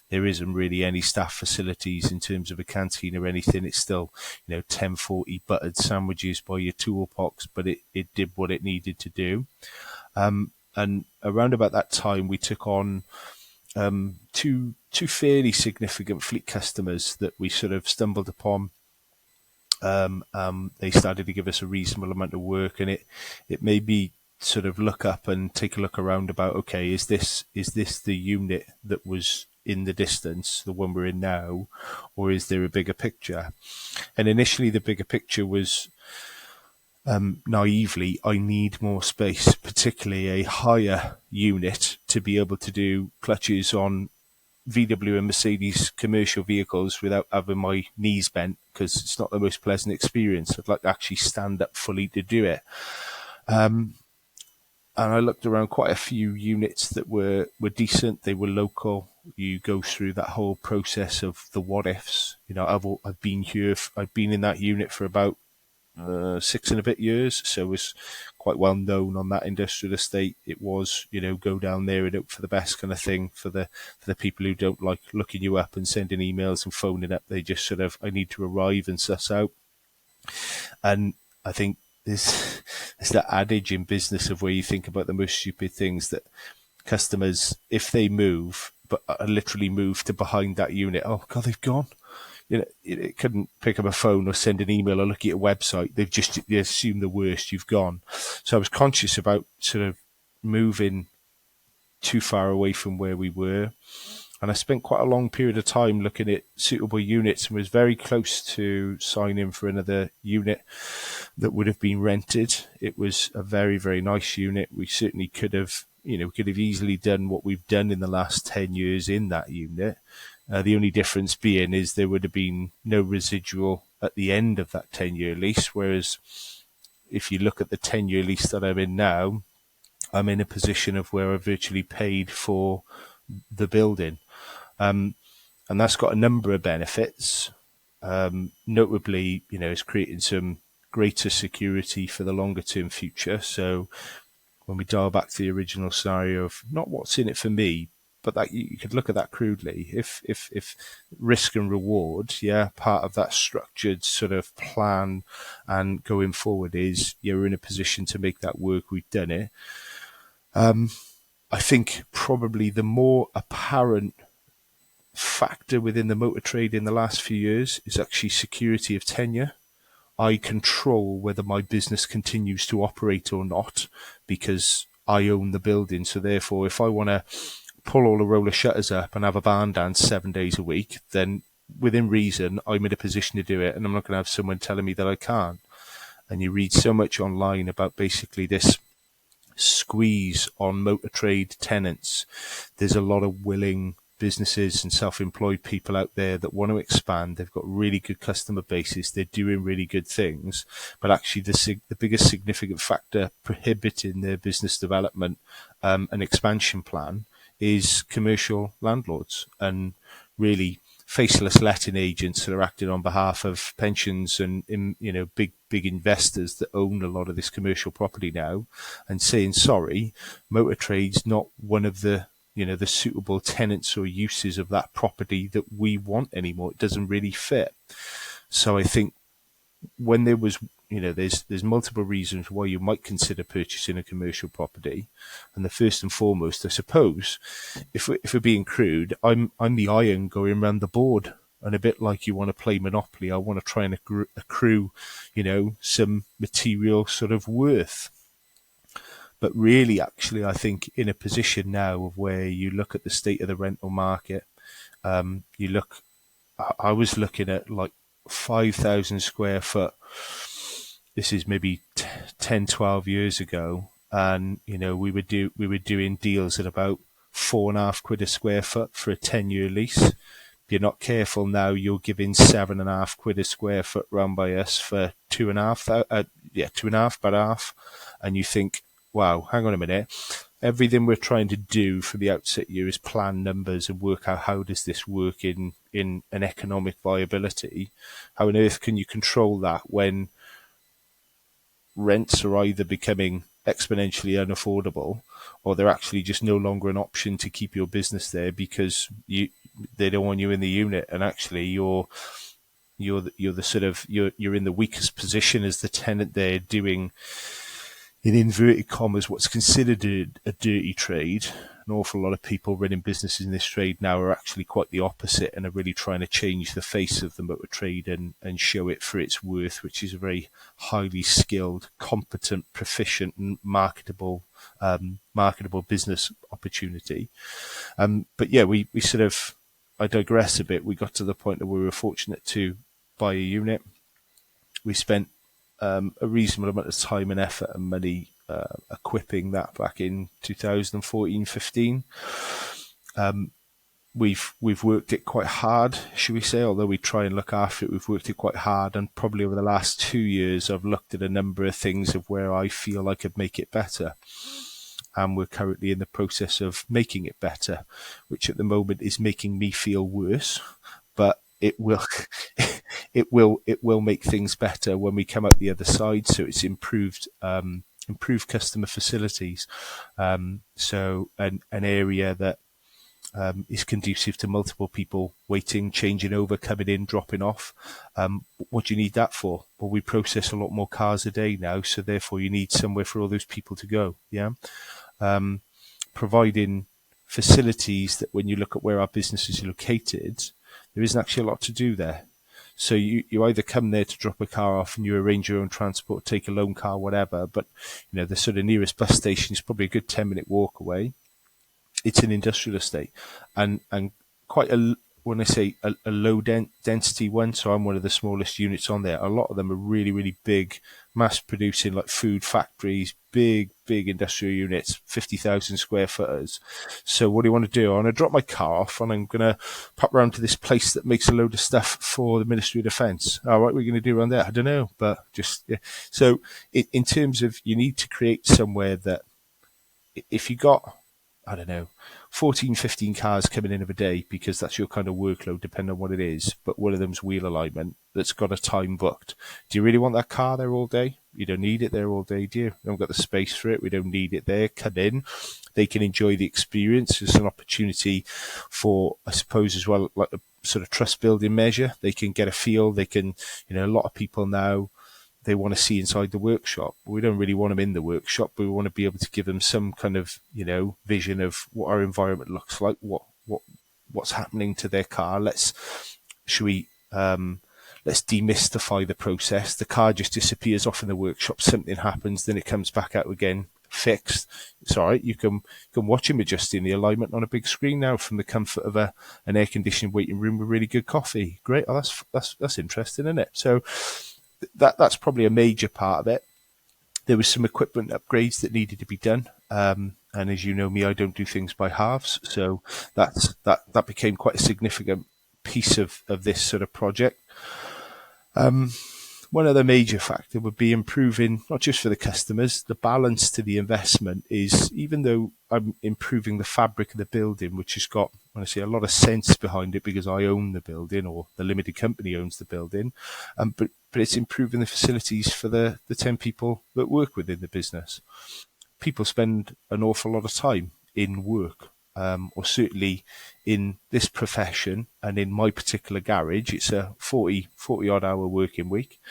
There isn't really any staff facilities in terms of a canteen or anything. It's still, 1040 buttered sandwiches by your toolbox, but it did what it needed to do. And around about that time, we took on two fairly significant fleet customers that we sort of stumbled upon. They started to give us a reasonable amount of work, and it made me sort of look up and take a look around about, okay, is this the unit that was in the distance, the one we're in now, or is there a bigger picture? And initially the bigger picture was, naively, I need more space, particularly a higher unit, to be able to do clutches on VW and Mercedes commercial vehicles without having my knees bent, because it's not the most pleasant experience. I'd like to actually stand up fully to do it. And I looked around quite a few units that were decent. They were local. You go through that whole process of the what ifs. I've been in that unit for about 6 and a bit years, so it was quite well known on that industrial estate. It was, go down there and hope for the best kind of thing for the people who don't like looking you up and sending emails and phoning up. They just sort of, I need to arrive and suss out. And I think there's that adage in business of where you think about the most stupid things, that customers, if they move, but literally move to behind that unit, oh God, they've gone. It couldn't pick up a phone or send an email or look at your website. They assume the worst, you've gone. So I was conscious about sort of moving too far away from where we were. And I spent quite a long period of time looking at suitable units and was very close to signing for another unit that would have been rented. It was a very, very nice unit. We certainly could have easily done what we've done in the last 10 years in that unit. The only difference being is there would have been no residual at the end of that 10-year lease, whereas if you look at the 10-year lease that I'm in now, I'm in a position of where I've virtually paid for the building. And that's got a number of benefits. Notably, it's creating some greater security for the longer term future. So when we dial back to the original scenario of not what's in it for me, but that you could look at that crudely. If risk and reward, part of that structured sort of plan and going forward is you're in a position to make that work. We've done it. I think probably the more apparent factor within the motor trade in the last few years is actually security of tenure. I control whether my business continues to operate or not because I own the building. So therefore, if I want to pull all the roller shutters up and have a barn dance 7 days a week, then within reason, I'm in a position to do it, and I'm not going to have someone telling me that I can't. And you read so much online about basically this squeeze on motor trade tenants. There's a lot of willing businesses and self-employed people out there that want to expand. They've got really good customer bases. They're doing really good things. But actually the biggest significant factor prohibiting their business development and expansion plan is commercial landlords and really faceless letting agents that are acting on behalf of pensions and big investors that own a lot of this commercial property now, and saying, sorry, motor trade's not one of the the suitable tenants or uses of that property that we want anymore. It doesn't really fit. So I think when there was there's multiple reasons why you might consider purchasing a commercial property, and the first and foremost, I suppose, if we're being crude, I'm the iron going around the board, and a bit like you want to play Monopoly, I want to try and accrue, some material sort of worth. But really, actually, I think in a position now of where you look at the state of the rental market, I was looking at like 5,000 square foot. This is maybe 10, 12 years ago. And, we were doing deals at about £4.50 a square foot for a 10-year lease. If you're not careful now, you're giving £7.50 a square foot run by us for 2.5, about half. And you think, wow, hang on a minute. Everything we're trying to do from the outset here is plan numbers and work out how does this work in an economic viability. How on earth can you control that when rents are either becoming exponentially unaffordable, or they're actually just no longer an option to keep your business there because they don't want you in the unit, and actually you're the sort of you're in the weakest position as the tenant there doing, in inverted commas, what's considered a dirty trade. An awful lot of people running businesses in this trade now are actually quite the opposite and are really trying to change the face of the motor trade and show it for its worth, which is a very highly skilled, competent, proficient and marketable business opportunity. But yeah, we sort of, I digress a bit. We got to the point that we were fortunate to buy a unit. We spent a reasonable amount of time and effort and money equipping that back in 2014-15. We've worked it quite hard, should we say, although we try and look after it, we've worked it quite hard, and probably over the last 2 years I've looked at a number of things of where I feel I could make it better. And we're currently in the process of making it better, which at the moment is making me feel worse, but it will make things better when we come out the other side. So it's improved customer facilities. So an area that is conducive to multiple people waiting, changing over, coming in, dropping off. What do you need that for? Well, we process a lot more cars a day now, so therefore you need somewhere for all those people to go. Yeah. Providing facilities that when you look at where our business is located, there isn't actually a lot to do there. So you either come there to drop a car off and you arrange your own transport, take a loan car, whatever. But, the sort of nearest bus station is probably a good 10-minute walk away. It's an industrial estate and quite when I say a low density one, so I'm one of the smallest units on there. A lot of them are really, really big, mass producing, like food factories, big industrial units, 50,000 square footers. So what do you want to do? I want to drop my car off and I'm going to pop around to this place that makes a load of stuff for the Ministry of Defence. All right, what are we going to do around there? I don't know, but just, yeah. So in terms of, you need to create somewhere that if you got, I don't know, 14, 15 cars coming in every day, because that's your kind of workload, depending on what it is. But one of them's wheel alignment that's got a time booked. Do you really want that car there all day? You don't need it there all day, do you? We haven't got the space for it. We don't need it there. Come in. They can enjoy the experience. It's an opportunity for, I suppose, as well, like a sort of trust building measure. They can get a feel. They can, a lot of people now, they want to see inside the workshop. We don't really want them in the workshop, but we want to be able to give them some kind of, vision of what our environment looks like, what's happening to their car. Let's demystify the process. The car just disappears off in the workshop. Something happens, then it comes back out again, fixed. It's all right. You can watch him adjusting the alignment on a big screen now from the comfort of an air conditioned waiting room with really good coffee. Great. Oh, that's interesting, isn't it? So that's probably a major part of it. There was some equipment upgrades that needed to be done. And as you know me, I don't do things by halves. So that became quite a significant piece of this sort of project. One other major factor would be improving, not just for the customers, the balance to the investment is, even though I'm improving the fabric of the building, which has got, when I say, a lot of sense behind it because I own the building or the limited company owns the building, but it's improving the facilities for the 10 people that work within the business. People spend an awful lot of time in work. Or certainly in this profession and in my particular garage, it's a 40 odd hour working week.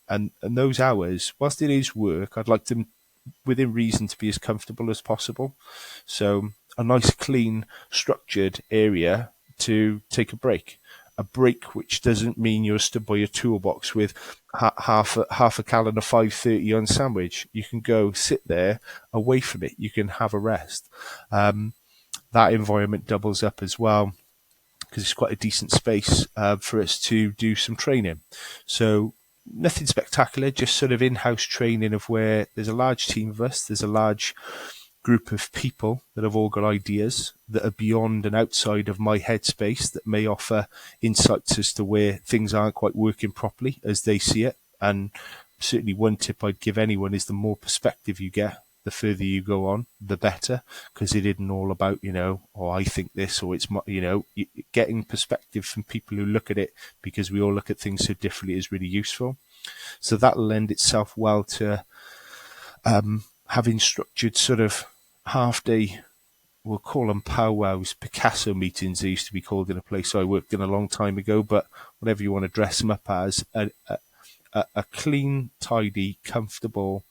and those hours, whilst it is work, I'd like them within reason to be as comfortable as possible. So a nice, clean, structured area to take a break. A break which doesn't mean you're stood by your toolbox with half a calendar 5:30 on sandwich. You can go sit there away from it. You can have a rest. That environment doubles up as well because it's quite a decent space for us to do some training. So nothing spectacular, just sort of in-house training of where there's a large team of us, there's a large group of people that have all got ideas that are beyond and outside of my headspace that may offer insights as to where things aren't quite working properly as they see it. And certainly one tip I'd give anyone is the more perspective you get, the further you go on, the better, because it isn't all about, oh, I think this, or it's, getting perspective from people who look at it, because we all look at things so differently, is really useful. So that'll lend itself well to having structured sort of half-day, we'll call them powwows, Picasso meetings, they used to be called in a place I worked in a long time ago, but whatever you want to dress them up as, a clean, tidy, comfortable,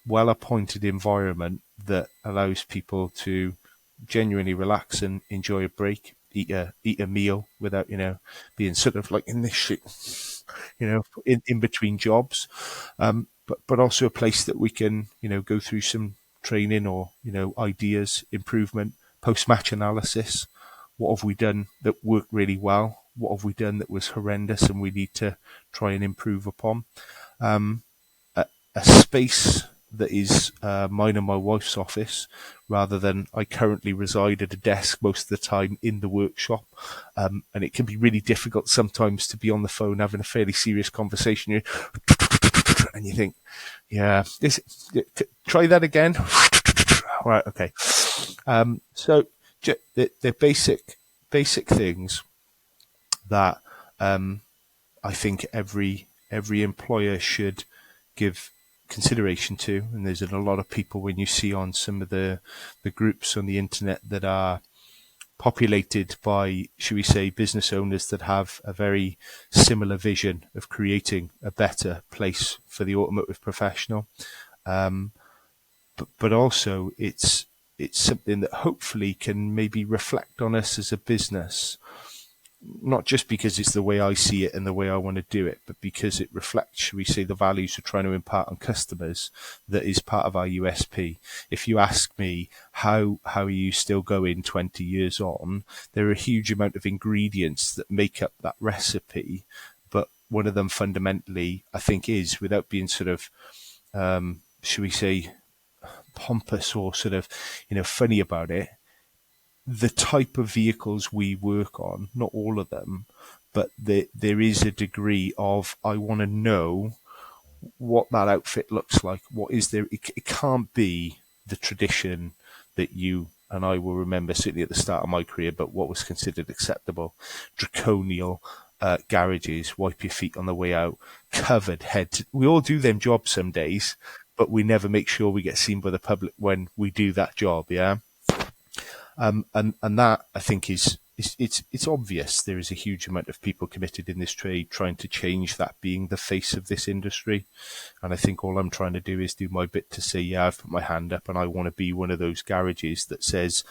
well-appointed environment that allows people to genuinely relax and enjoy a break, eat a meal without, being sort of like in this shit, in between jobs, but also a place that we can, go through some training or, ideas, improvement, post-match analysis. What have we done that worked really well? What have we done that was horrendous and we need to try and improve upon? A space that is mine and my wife's office, rather than I currently reside at a desk most of the time in the workshop. And it can be really difficult sometimes to be on the phone having a fairly serious conversation. And you think, yeah, try that again. Right, okay. So they're basic things that I think every employer should give consideration to. And there's a lot of people, when you see on some of the groups on the internet that are populated by, should we say, business owners that have a very similar vision of creating a better place for the automotive professional. But also it's something that hopefully can maybe reflect on us as a business, not just because it's the way I see it and the way I want to do it, but because it reflects, should we say, the values we're trying to impart on customers that is part of our USP. If you ask me, how are you still going 20 years on, there are a huge amount of ingredients that make up that recipe, but one of them fundamentally, I think, is, without being sort of, should we say, pompous or sort of, funny about it, the type of vehicles we work on, not all of them, but there is a degree of, I want to know what that outfit looks like. What is there? It can't be the tradition that you and I will remember, certainly at the start of my career, but what was considered acceptable. Draconial garages, wipe your feet on the way out, covered head. We all do them jobs some days, but we never make sure we get seen by the public when we do that job, yeah? And that, I think, it's obvious. There is a huge amount of people committed in this trade trying to change that being the face of this industry. And I think all I'm trying to do is do my bit to say, yeah, I've put my hand up and I want to be one of those garages that says,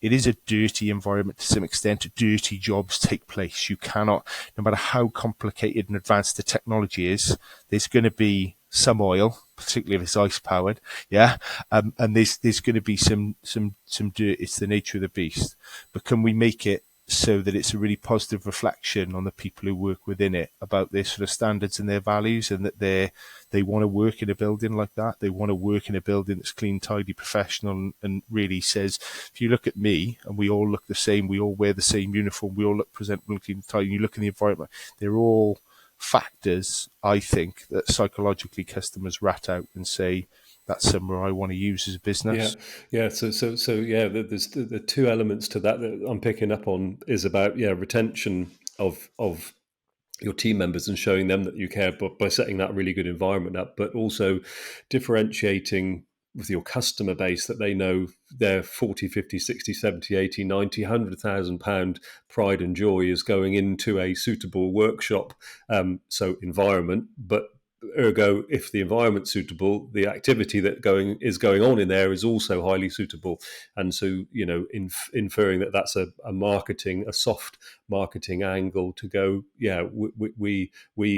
it is a dirty environment to some extent. Dirty jobs take place. You cannot, no matter how complicated and advanced the technology is, there's going to be some oil, particularly if it's ice powered, yeah, and there's going to be some dirt. It's the nature of the beast. But can we make it so that it's a really positive reflection on the people who work within it about their sort of standards and their values, and that they want to work in a building like that. They want to work in a building that's clean, tidy, professional, and really says, if you look at me and we all look the same, we all wear the same uniform, we all look presentable, clean, tidy, and you look in the environment, they're all factors, I think, that psychologically customers rat out and say, that's somewhere I want to use as a business. Yeah. So yeah, there's the two elements to that I'm picking up on is about retention of your team members and showing them that you care, but by setting that really good environment up, but also differentiating with your customer base that they know their 40, 50, 60, 70, 80, 90, £100,000 pride and joy is going into a suitable workshop, so environment, but ergo, if the environment's suitable, the activity that is going on in there is also highly suitable. And so, inferring that that's a soft marketing angle to go, yeah, we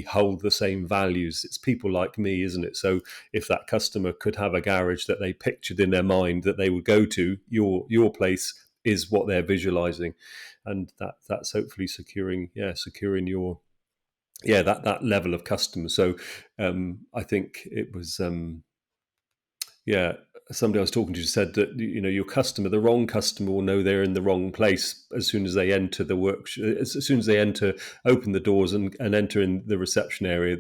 hold the same values. It's people like me, isn't it? So if that customer could have a garage that they pictured in their mind that they would go to, your place is what they're visualizing, and that's hopefully securing your that level of customer. So I think it was somebody I was talking to said that your customer, the wrong customer, will know they're in the wrong place as soon as they enter the as soon as they open the doors and enter in the reception area.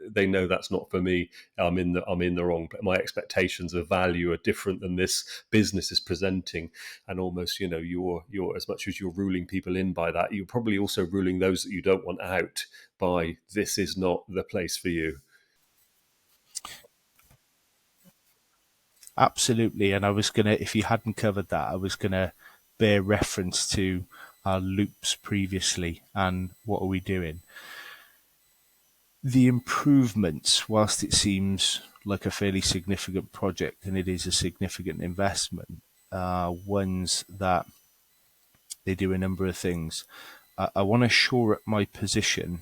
They know that's not for me. I'm in the wrong. My expectations of value are different than this business is presenting, and almost you're as much as you're ruling people in by that, you're probably also ruling those that you don't want out by this is not the place for you. Absolutely. And I was going to, if you hadn't covered that, I was going to bear reference to our loops previously and what are we doing. The improvements, whilst it seems like a fairly significant project, and it is a significant investment, are ones that they do a number of things. I want to shore up my position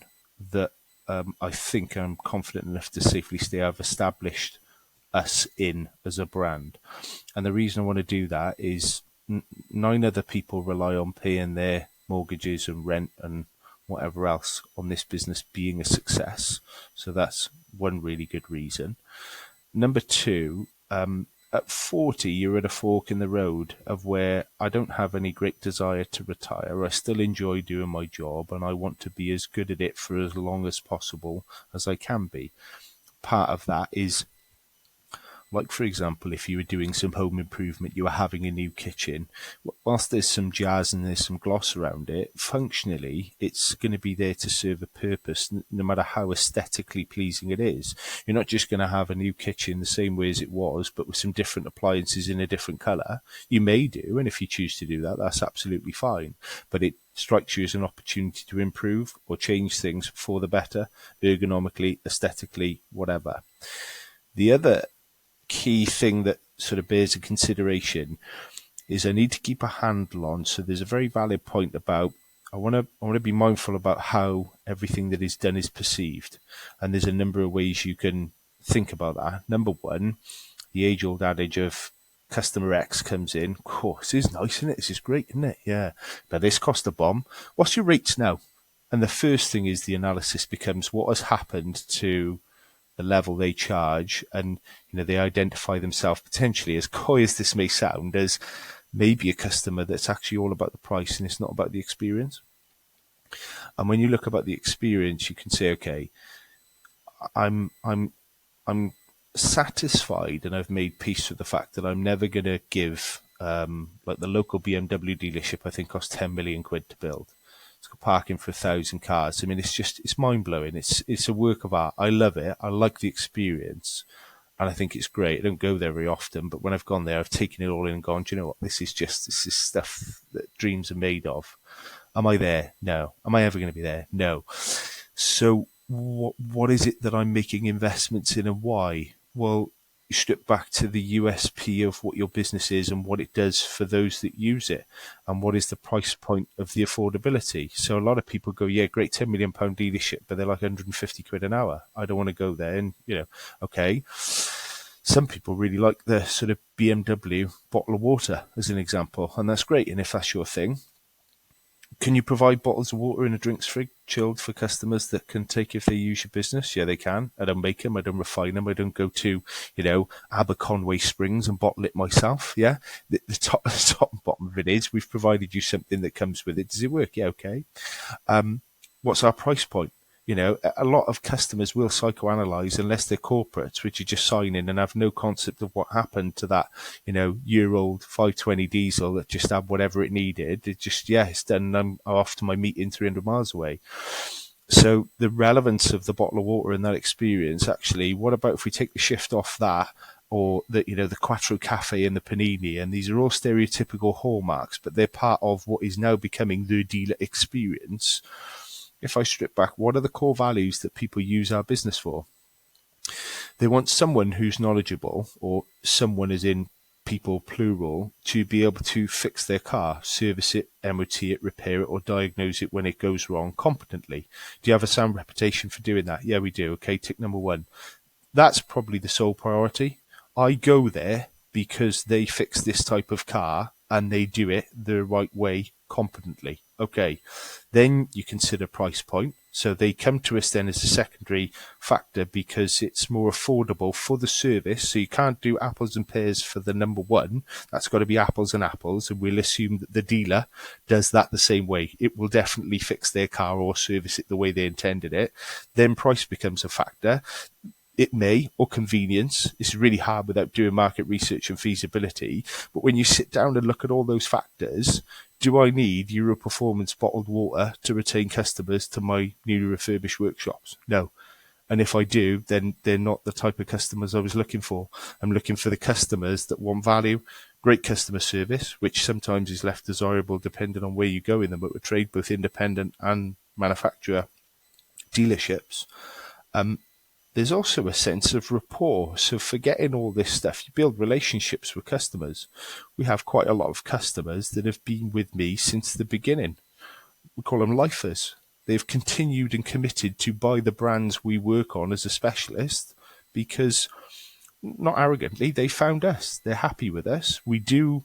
that I think I'm confident enough to safely say I've established us in as a brand. And the reason I want to do that is 9 other people rely on paying their mortgages and rent and whatever else on this business being a success. So that's one really good reason. Number 2, at 40, you're at a fork in the road of where I don't have any great desire to retire. I still enjoy doing my job and I want to be as good at it for as long as possible as I can be. Part of that is, like, for example, if you were doing some home improvement, you were having a new kitchen, whilst there's some jazz and there's some gloss around it, functionally, it's going to be there to serve a purpose, no matter how aesthetically pleasing it is. You're not just going to have a new kitchen the same way as it was, but with some different appliances in a different colour. You may do, and if you choose to do that, that's absolutely fine. But it strikes you as an opportunity to improve or change things for the better, ergonomically, aesthetically, whatever. The other key thing that sort of bears a consideration is I need to keep a handle on. So there's a very valid point about I want to be mindful about how everything that is done is perceived, and there's a number of ways you can think about that. Number 1, the age-old adage of customer X comes in. Oh, this is nice, isn't it? This is great, isn't it? Yeah. Now this cost a bomb. What's your rates now? And the first thing is the analysis becomes what has happened to the level they charge, and they identify themselves potentially, as coy as this may sound, as maybe a customer that's actually all about the price and it's not about the experience. And when you look about the experience, you can say, okay, I'm satisfied and I've made peace with the fact that I'm never going to give like the local BMW dealership, I think, cost 10 million quid to build. It's got parking for 1,000 cars. I mean, it's mind blowing. It's a work of art. I love it. I like the experience, and I think it's great. I don't go there very often, but when I've gone there, I've taken it all in and gone, do you know what? This is stuff that dreams are made of. Am I there? No. Am I ever going to be there? No. So what is it that I'm making investments in, and why? Well, you strip back to the USP of what your business is and what it does for those that use it, and what is the price point of the affordability. So a lot of people go, yeah, great, £10 million dealership, but they're like 150 quid an hour. I don't want to go there. And, okay. Some people really like the sort of BMW bottle of water as an example, and that's great. And if that's your thing, can you provide bottles of water in a drinks fridge chilled for customers that can take if they use your business? Yeah, they can. I don't make them. I don't refine them. I don't go to, Aberconway Springs and bottle it myself. Yeah. The top and bottom of it is we've provided you something that comes with it. Does it work? Yeah. Okay. What's our price point? A lot of customers will psychoanalyze unless they're corporates, which you just sign in and have no concept of what happened to that, year-old 520 diesel that just had whatever it needed. It just, it's done. I'm off to my meeting 300 miles away. So the relevance of the bottle of water in that experience, actually, what about if we take the shift off that, or the Quattro Cafe and the Panini, and these are all stereotypical hallmarks, but they're part of what is now becoming the dealer experience. If I strip back, what are the core values that people use our business for? They want someone who's knowledgeable, or someone as in people plural, to be able to fix their car, service it, MOT it, repair it, or diagnose it when it goes wrong competently. Do you have a sound reputation for doing that? Yeah, we do. Okay, tick number one. That's probably the sole priority. I go there because they fix this type of car and they do it the right way competently. Okay, then you consider price point. So they come to us then as a secondary factor because it's more affordable for the service. So you can't do apples and pears for the number one. That's got to be apples and apples. And we'll assume that the dealer does that the same way. It will definitely fix their car or service it the way they intended it. Then price becomes a factor. It may, or convenience. It's really hard without doing market research and feasibility. But when you sit down and look at all those factors, do I need Euro Performance bottled water to retain customers to my newly refurbished workshops? No. And if I do, then they're not the type of customers I was looking for. I'm looking for the customers that want value, great customer service, which sometimes is left desirable depending on where you go in the motor trade, both independent and manufacturer dealerships. There's also a sense of rapport. So forgetting all this stuff, you build relationships with customers. We have quite a lot of customers that have been with me since the beginning. We call them lifers. They've continued and committed to buy the brands we work on as a specialist because, not arrogantly, they found us. They're happy with us. We do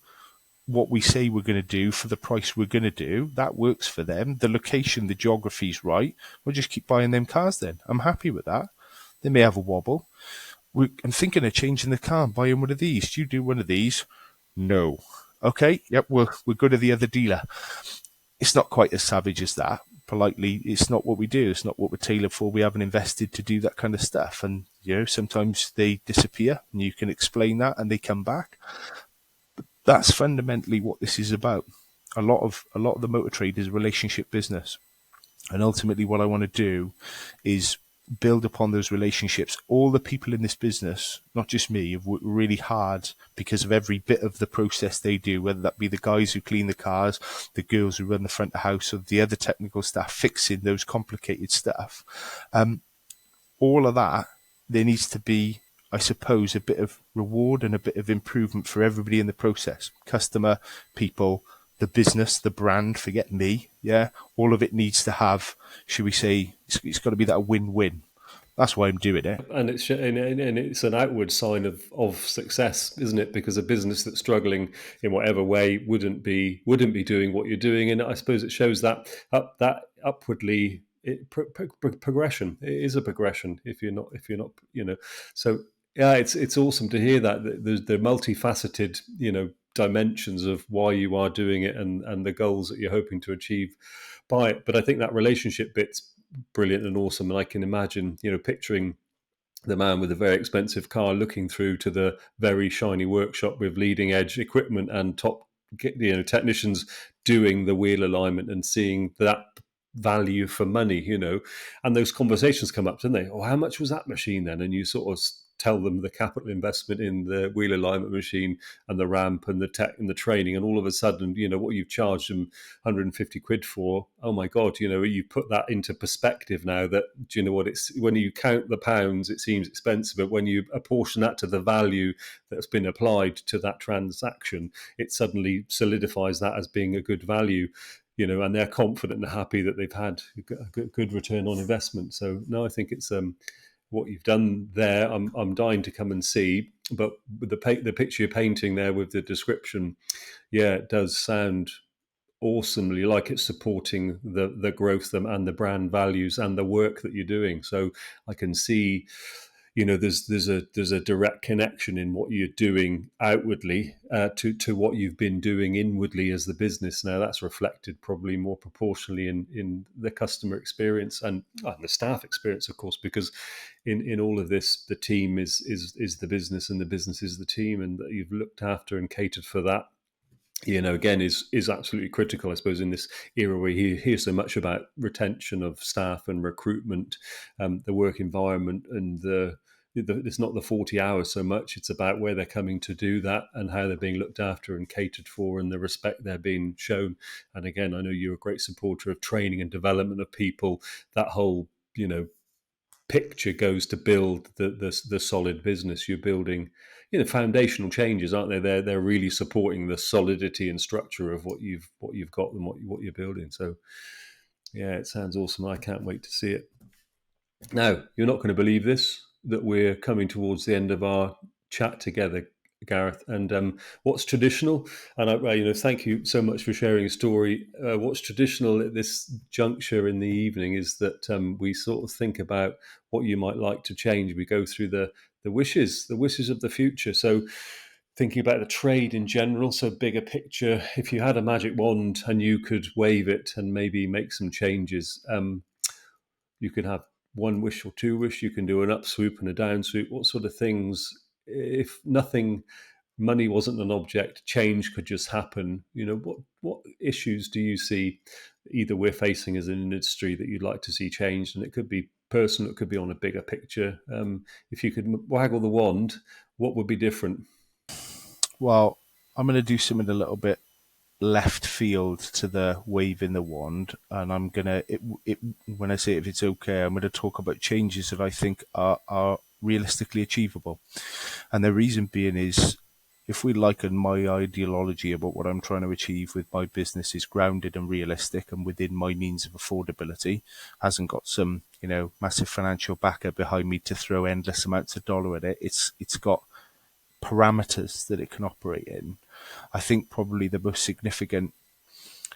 what we say we're going to do for the price we're going to do. That works for them. The location, the geography's right. We'll just keep buying them cars then. I'm happy with that. They may have a wobble. I'm thinking of changing the car and buying one of these. Do you do one of these? No. Okay, yep, we'll go to the other dealer. It's not quite as savage as that. Politely, it's not what we do. It's not what we're tailored for. We haven't invested to do that kind of stuff. And, sometimes they disappear and you can explain that and they come back. But that's fundamentally what this is about. A lot of the motor trade is relationship business. And ultimately what I want to do is build upon those relationships. All the people in this business, not just me, have worked really hard because of every bit of the process they do, whether that be the guys who clean the cars, the girls who run the front of the house, or the other technical staff fixing those complicated stuff. All of that, there needs to be, I suppose, a bit of reward and a bit of improvement for everybody in the process. Customer, people, the business, the brand, forget me. Yeah. All of it needs to have, should we say, it's got to be that win-win. That's why I'm doing it. And it's an outward sign of success, isn't it? Because a business that's struggling in whatever way wouldn't be doing what you're doing, and I suppose it shows that upwardly progression. It is a progression if you're not So yeah, it's awesome to hear that there's the multifaceted dimensions of why you are doing it and the goals that you're hoping to achieve by it. But I think that relationship bit's brilliant and awesome. And I can imagine, picturing the man with a very expensive car looking through to the very shiny workshop with leading edge equipment and top, technicians doing the wheel alignment and seeing that value for money, and those conversations come up, don't they? Oh, how much was that machine then? And you sort of tell them the capital investment in the wheel alignment machine and the ramp and the tech and the training, and all of a sudden, what you've charged them 150 quid for, oh my god, you put that into perspective now. That, do you know what, it's when you count the pounds it seems expensive, but when you apportion that to the value that's been applied to that transaction, it suddenly solidifies that as being a good value. And they're confident and happy that they've had a good return on investment. So no, I think it's what you've done there. I'm dying to come and see, but with the picture you're painting there with the description, yeah, it does sound awesomely like it's supporting the growth and the brand values and the work that you're doing. So I can see, there's a direct connection in what you're doing outwardly to what you've been doing inwardly as the business. Now that's reflected probably more proportionally in the customer experience and the staff experience, of course, because in all of this, the team is the business and the business is the team, and that you've looked after and catered for that. Again, is absolutely critical, I suppose, in this era where you hear so much about retention of staff and recruitment, the work environment, and it's not the 40 hours so much. It's about where they're coming to do that and how they're being looked after and catered for and the respect they're being shown. And again, I know you're a great supporter of training and development of people, that whole, picture goes to build the solid business. You're building, foundational changes, aren't they? They're really supporting the solidity and structure of what you've got and what you're building. So yeah, it sounds awesome. I can't wait to see it. Now, you're not going to believe this, that we're coming towards the end of our chat together, Gareth. And what's traditional, and thank you so much for sharing a story. What's traditional at this juncture in the evening is that we sort of think about what you might like to change. We go through the wishes of the future. So thinking about the trade in general, so bigger picture, if you had a magic wand and you could wave it and maybe make some changes, you could have one wish or two wish. You can do an up swoop and a down swoop. What sort of things, if nothing, money wasn't an object, change could just happen. What issues do you see either we're facing as an industry that you'd like to see changed? And it could be personal, it could be on a bigger picture. If you could waggle the wand, what would be different? Well, I'm going to do something a little bit left field to the waving the wand, and I'm gonna when I say if it's okay, I'm going to talk about changes that I think are realistically achievable. And the reason being is, if we liken my ideology about what I'm trying to achieve with my business is grounded and realistic and within my means of affordability, hasn't got some massive financial backer behind me to throw endless amounts of dollar at it. It's got parameters that it can operate in. I think probably the most significant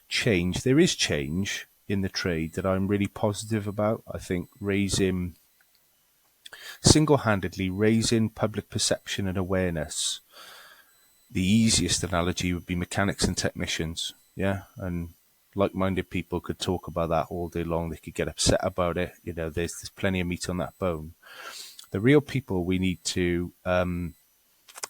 change, there is change in the trade that I'm really positive about. I think single-handedly raising public perception and awareness. The easiest analogy would be mechanics and technicians, yeah? And like-minded people could talk about that all day long. They could get upset about it. There's plenty of meat on that bone. The real people we need to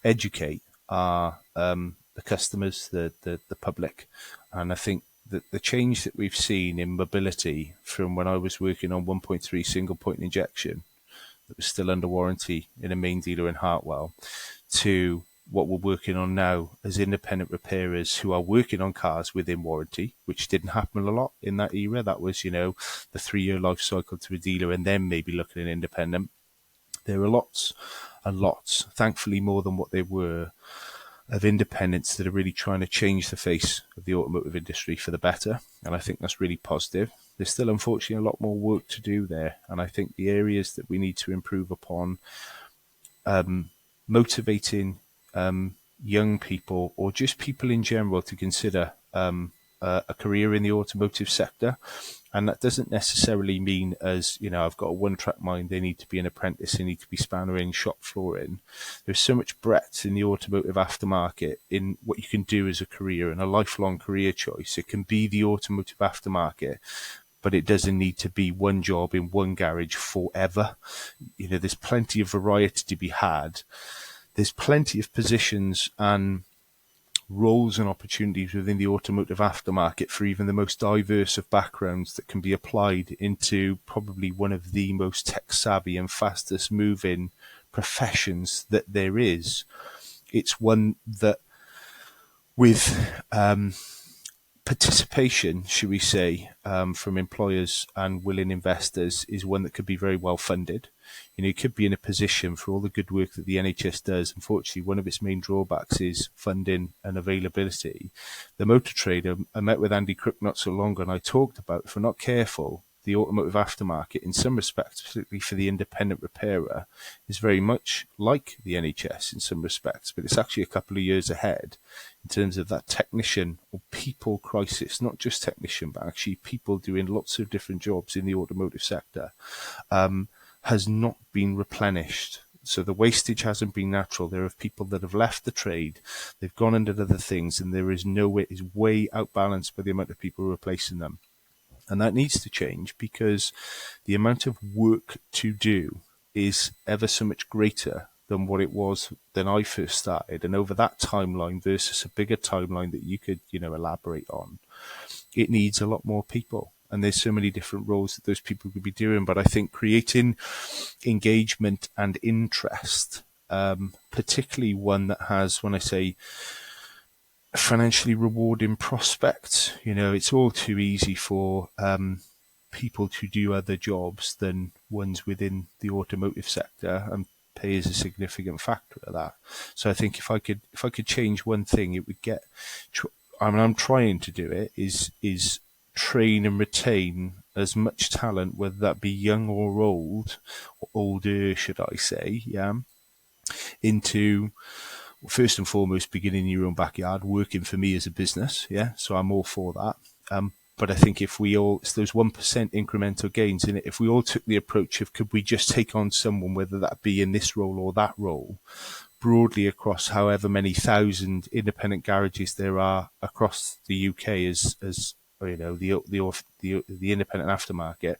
educate are the customers, the public. And I think that the change that we've seen in mobility from when I was working on 1.3 single point injection that was still under warranty in a main dealer in Hartwell, to what we're working on now as independent repairers who are working on cars within warranty, which didn't happen a lot in that era. That was, the 3-year life cycle to a dealer and then maybe looking at independent. There are lots and lots, thankfully more than what there were, of independents that are really trying to change the face of the automotive industry for the better. And I think that's really positive. There's still, unfortunately, a lot more work to do there. And I think the areas that we need to improve upon, motivating young people or just people in general to consider a career in the automotive sector. And that doesn't necessarily mean as, I've got a one-track mind, they need to be an apprentice, they need to be spannering, shop flooring. There's so much breadth in the automotive aftermarket in what you can do as a career and a lifelong career choice. It can be the automotive aftermarket, but it doesn't need to be one job in one garage forever. There's plenty of variety to be had. There's plenty of positions and roles and opportunities within the automotive aftermarket for even the most diverse of backgrounds that can be applied into probably one of the most tech savvy and fastest moving professions that there is. It's one that with participation, should we say, from employers and willing investors is one that could be very well funded. It could be in a position for all the good work that the NHS does. Unfortunately, one of its main drawbacks is funding and availability. The motor trade, I met with Andy Crook not so long ago, and I talked about, if we're not careful, the automotive aftermarket, in some respects, particularly for the independent repairer, is very much like the NHS in some respects, but it's actually a couple of years ahead in terms of that technician or people crisis, not just technician, but actually people doing lots of different jobs in the automotive sector, has not been replenished. So the wastage hasn't been natural. There are people that have left the trade, they've gone into other things, and there is no way, is way outbalanced by the amount of people replacing them. And that needs to change because the amount of work to do is ever so much greater than what it was when I first started. And over that timeline versus a bigger timeline that you could, elaborate on, it needs a lot more people. And there's so many different roles that those people could be doing. But I think creating engagement and interest, particularly one that has, when I say financially rewarding prospects, it's all too easy for people to do other jobs than ones within the automotive sector, and pay is a significant factor of that. So I think if I could change one thing, it would get. I mean, I'm trying to do it. Is train and retain as much talent, whether that be young or old, or older, should I say, yeah, into first and foremost beginning in your own backyard, working for me as a business, yeah. So I'm all for that. But I think if we all, it's those 1% incremental gains in it, if we all took the approach of could we just take on someone, whether that be in this role or that role, broadly across however many thousand independent garages there are across the UK as you know, the independent aftermarket,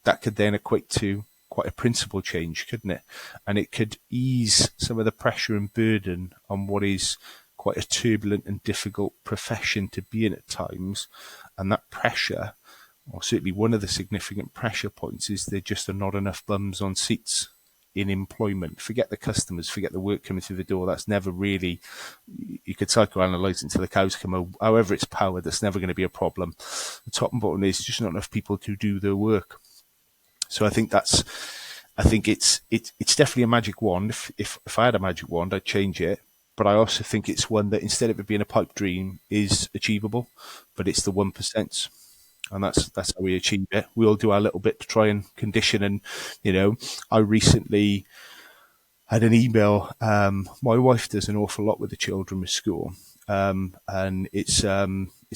that could then equate to quite a principal change, couldn't it? And it could ease some of the pressure and burden on what is quite a turbulent and difficult profession to be in at times. And that pressure, or certainly one of the significant pressure points, is there just are not enough bums on seats in employment. Forget the customers, forget the work coming through the door. That's never really, you could psychoanalyze until the cows come home. However it's powered, that's never going to be a problem. The top and bottom is just not enough people to do their work. So I think it's definitely a magic wand. If I had a magic wand, I'd change it. But I also think it's one that, instead of it being a pipe dream, is achievable. But it's the 1%. And that's how we achieve it. We all do our little bit to try and condition. And, you know, I recently had an email. My wife does an awful lot with the children with school. And it's a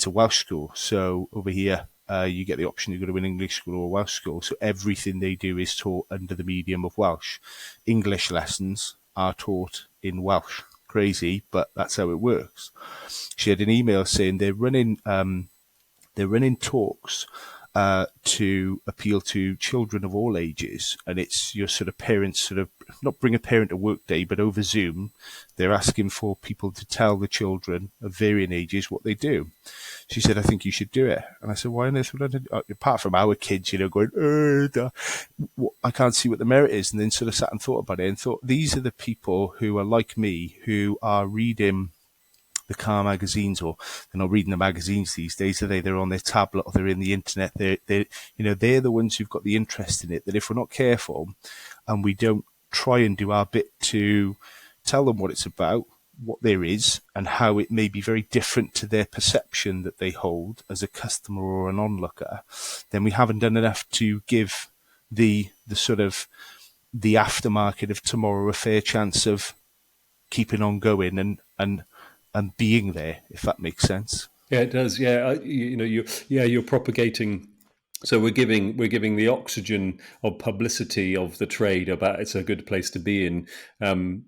Welsh school. So over here, you get the option to go to an English school or a Welsh school. So everything they do is taught under the medium of Welsh. English lessons are taught in Welsh. Crazy, but that's how it works. She had an email saying they're running talks to appeal to children of all ages, and it's your sort of parents sort of not bring a parent to work day, but over Zoom, they're asking for people to tell the children of varying ages what they do. She said, I think you should do it. And I said, why on earth would I do it? Apart from our kids, you know, going, I can't see what the merit is. And then sort of sat and thought about it and thought, these are the people who are like me, who are reading the car magazines, or they're not reading the magazines these days, are they? They're on their tablet or they're in the internet. They're the ones who've got the interest in it, that if we're not careful and we don't try and do our bit to tell them what it's about, what there is, and how it may be very different to their perception that they hold as a customer or an onlooker, then we haven't done enough to give the sort of the aftermarket of tomorrow a fair chance of keeping on going and being there, if that makes sense. Yeah, it does. Yeah, you're propagating. So we're giving the oxygen of publicity of the trade about it's a good place to be in, and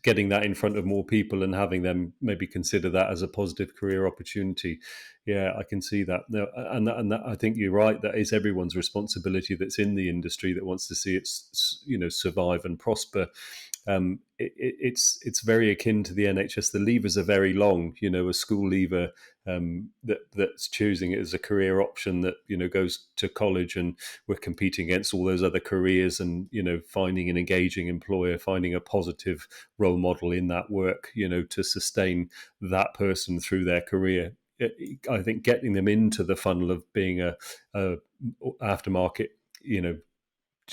getting that in front of more people and having them maybe consider that as a positive career opportunity. Yeah, I can see that. No, and that, I think you're right. That is everyone's responsibility that's in the industry that wants to see it, survive and prosper. It's very akin to the NHS. The levers are very long. You know, a school leaver that's choosing it as a career option that goes to college, and we're competing against all those other careers, and finding an engaging employer, finding a positive role model in that work, to sustain that person through their career. I think getting them into the funnel of being a aftermarket,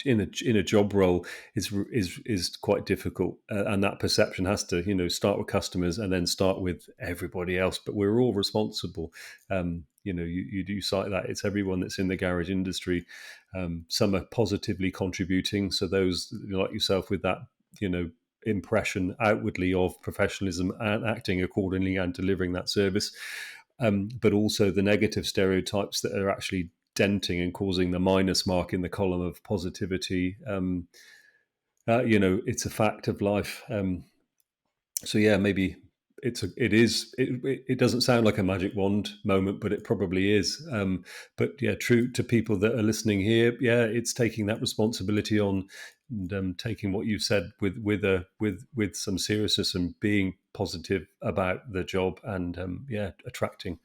in a job role is quite difficult, and that perception has to start with customers and then start with everybody else. But we're all responsible. You do cite that it's everyone that's in the garage industry. Some are positively contributing, so those like yourself with that impression outwardly of professionalism and acting accordingly and delivering that service, but also the negative stereotypes that are actually denting and causing the minus mark in the column of positivity. It's a fact of life. So yeah, maybe it doesn't sound like a magic wand moment, but it probably is. But yeah, true to people that are listening here. Yeah, it's taking that responsibility on, and taking what you've said with some seriousness, and being positive about the job, and attracting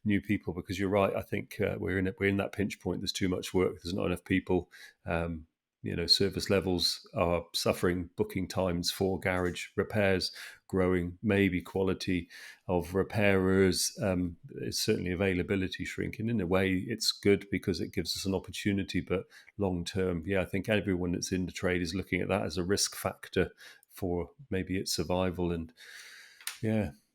new people, because you're right. I think we're in that pinch point. There's too much work. There's not enough people. service levels are suffering, booking times for garage repairs growing, maybe quality of repairers, certainly availability shrinking. In a way, it's good because it gives us an opportunity, but long term, I think everyone that's in the trade is looking at that as a risk factor for maybe its survival. And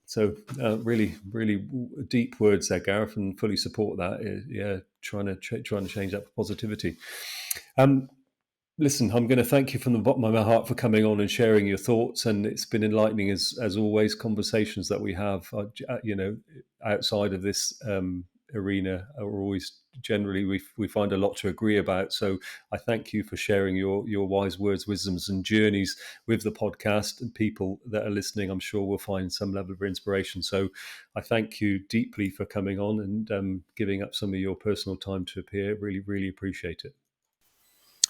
so really, really deep words there, Gareth, and fully support that. Trying to change that for positivity. Listen, I'm going to thank you from the bottom of my heart for coming on and sharing your thoughts, and it's been enlightening as always. Conversations that we have, outside of this arena, are always generally we find a lot to agree about. So I thank you for sharing your wise words, wisdoms, and journeys with the podcast, and people that are listening, I'm sure, will find some level of inspiration. So I thank you deeply for coming on and giving up some of your personal time to appear. Really, really appreciate it.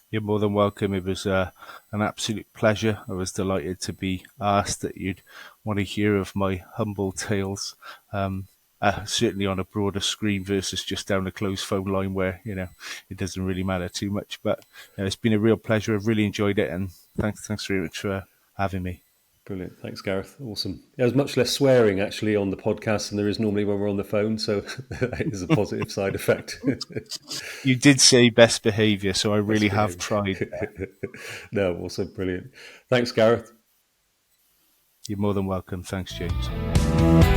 You're more than welcome. It was an absolute pleasure. I was delighted to be asked that you'd want to hear of my humble tales, certainly on a broader screen versus just down a closed phone line where, it doesn't really matter too much. But it's been a real pleasure. I've really enjoyed it. And thanks very much for having me. Brilliant. Thanks, Gareth. Awesome. There's much less swearing actually on the podcast than there is normally when we're on the phone. So that is a positive side effect. You did say best behaviour, so I really have tried. No, also brilliant. Thanks, Gareth. You're more than welcome. Thanks, James.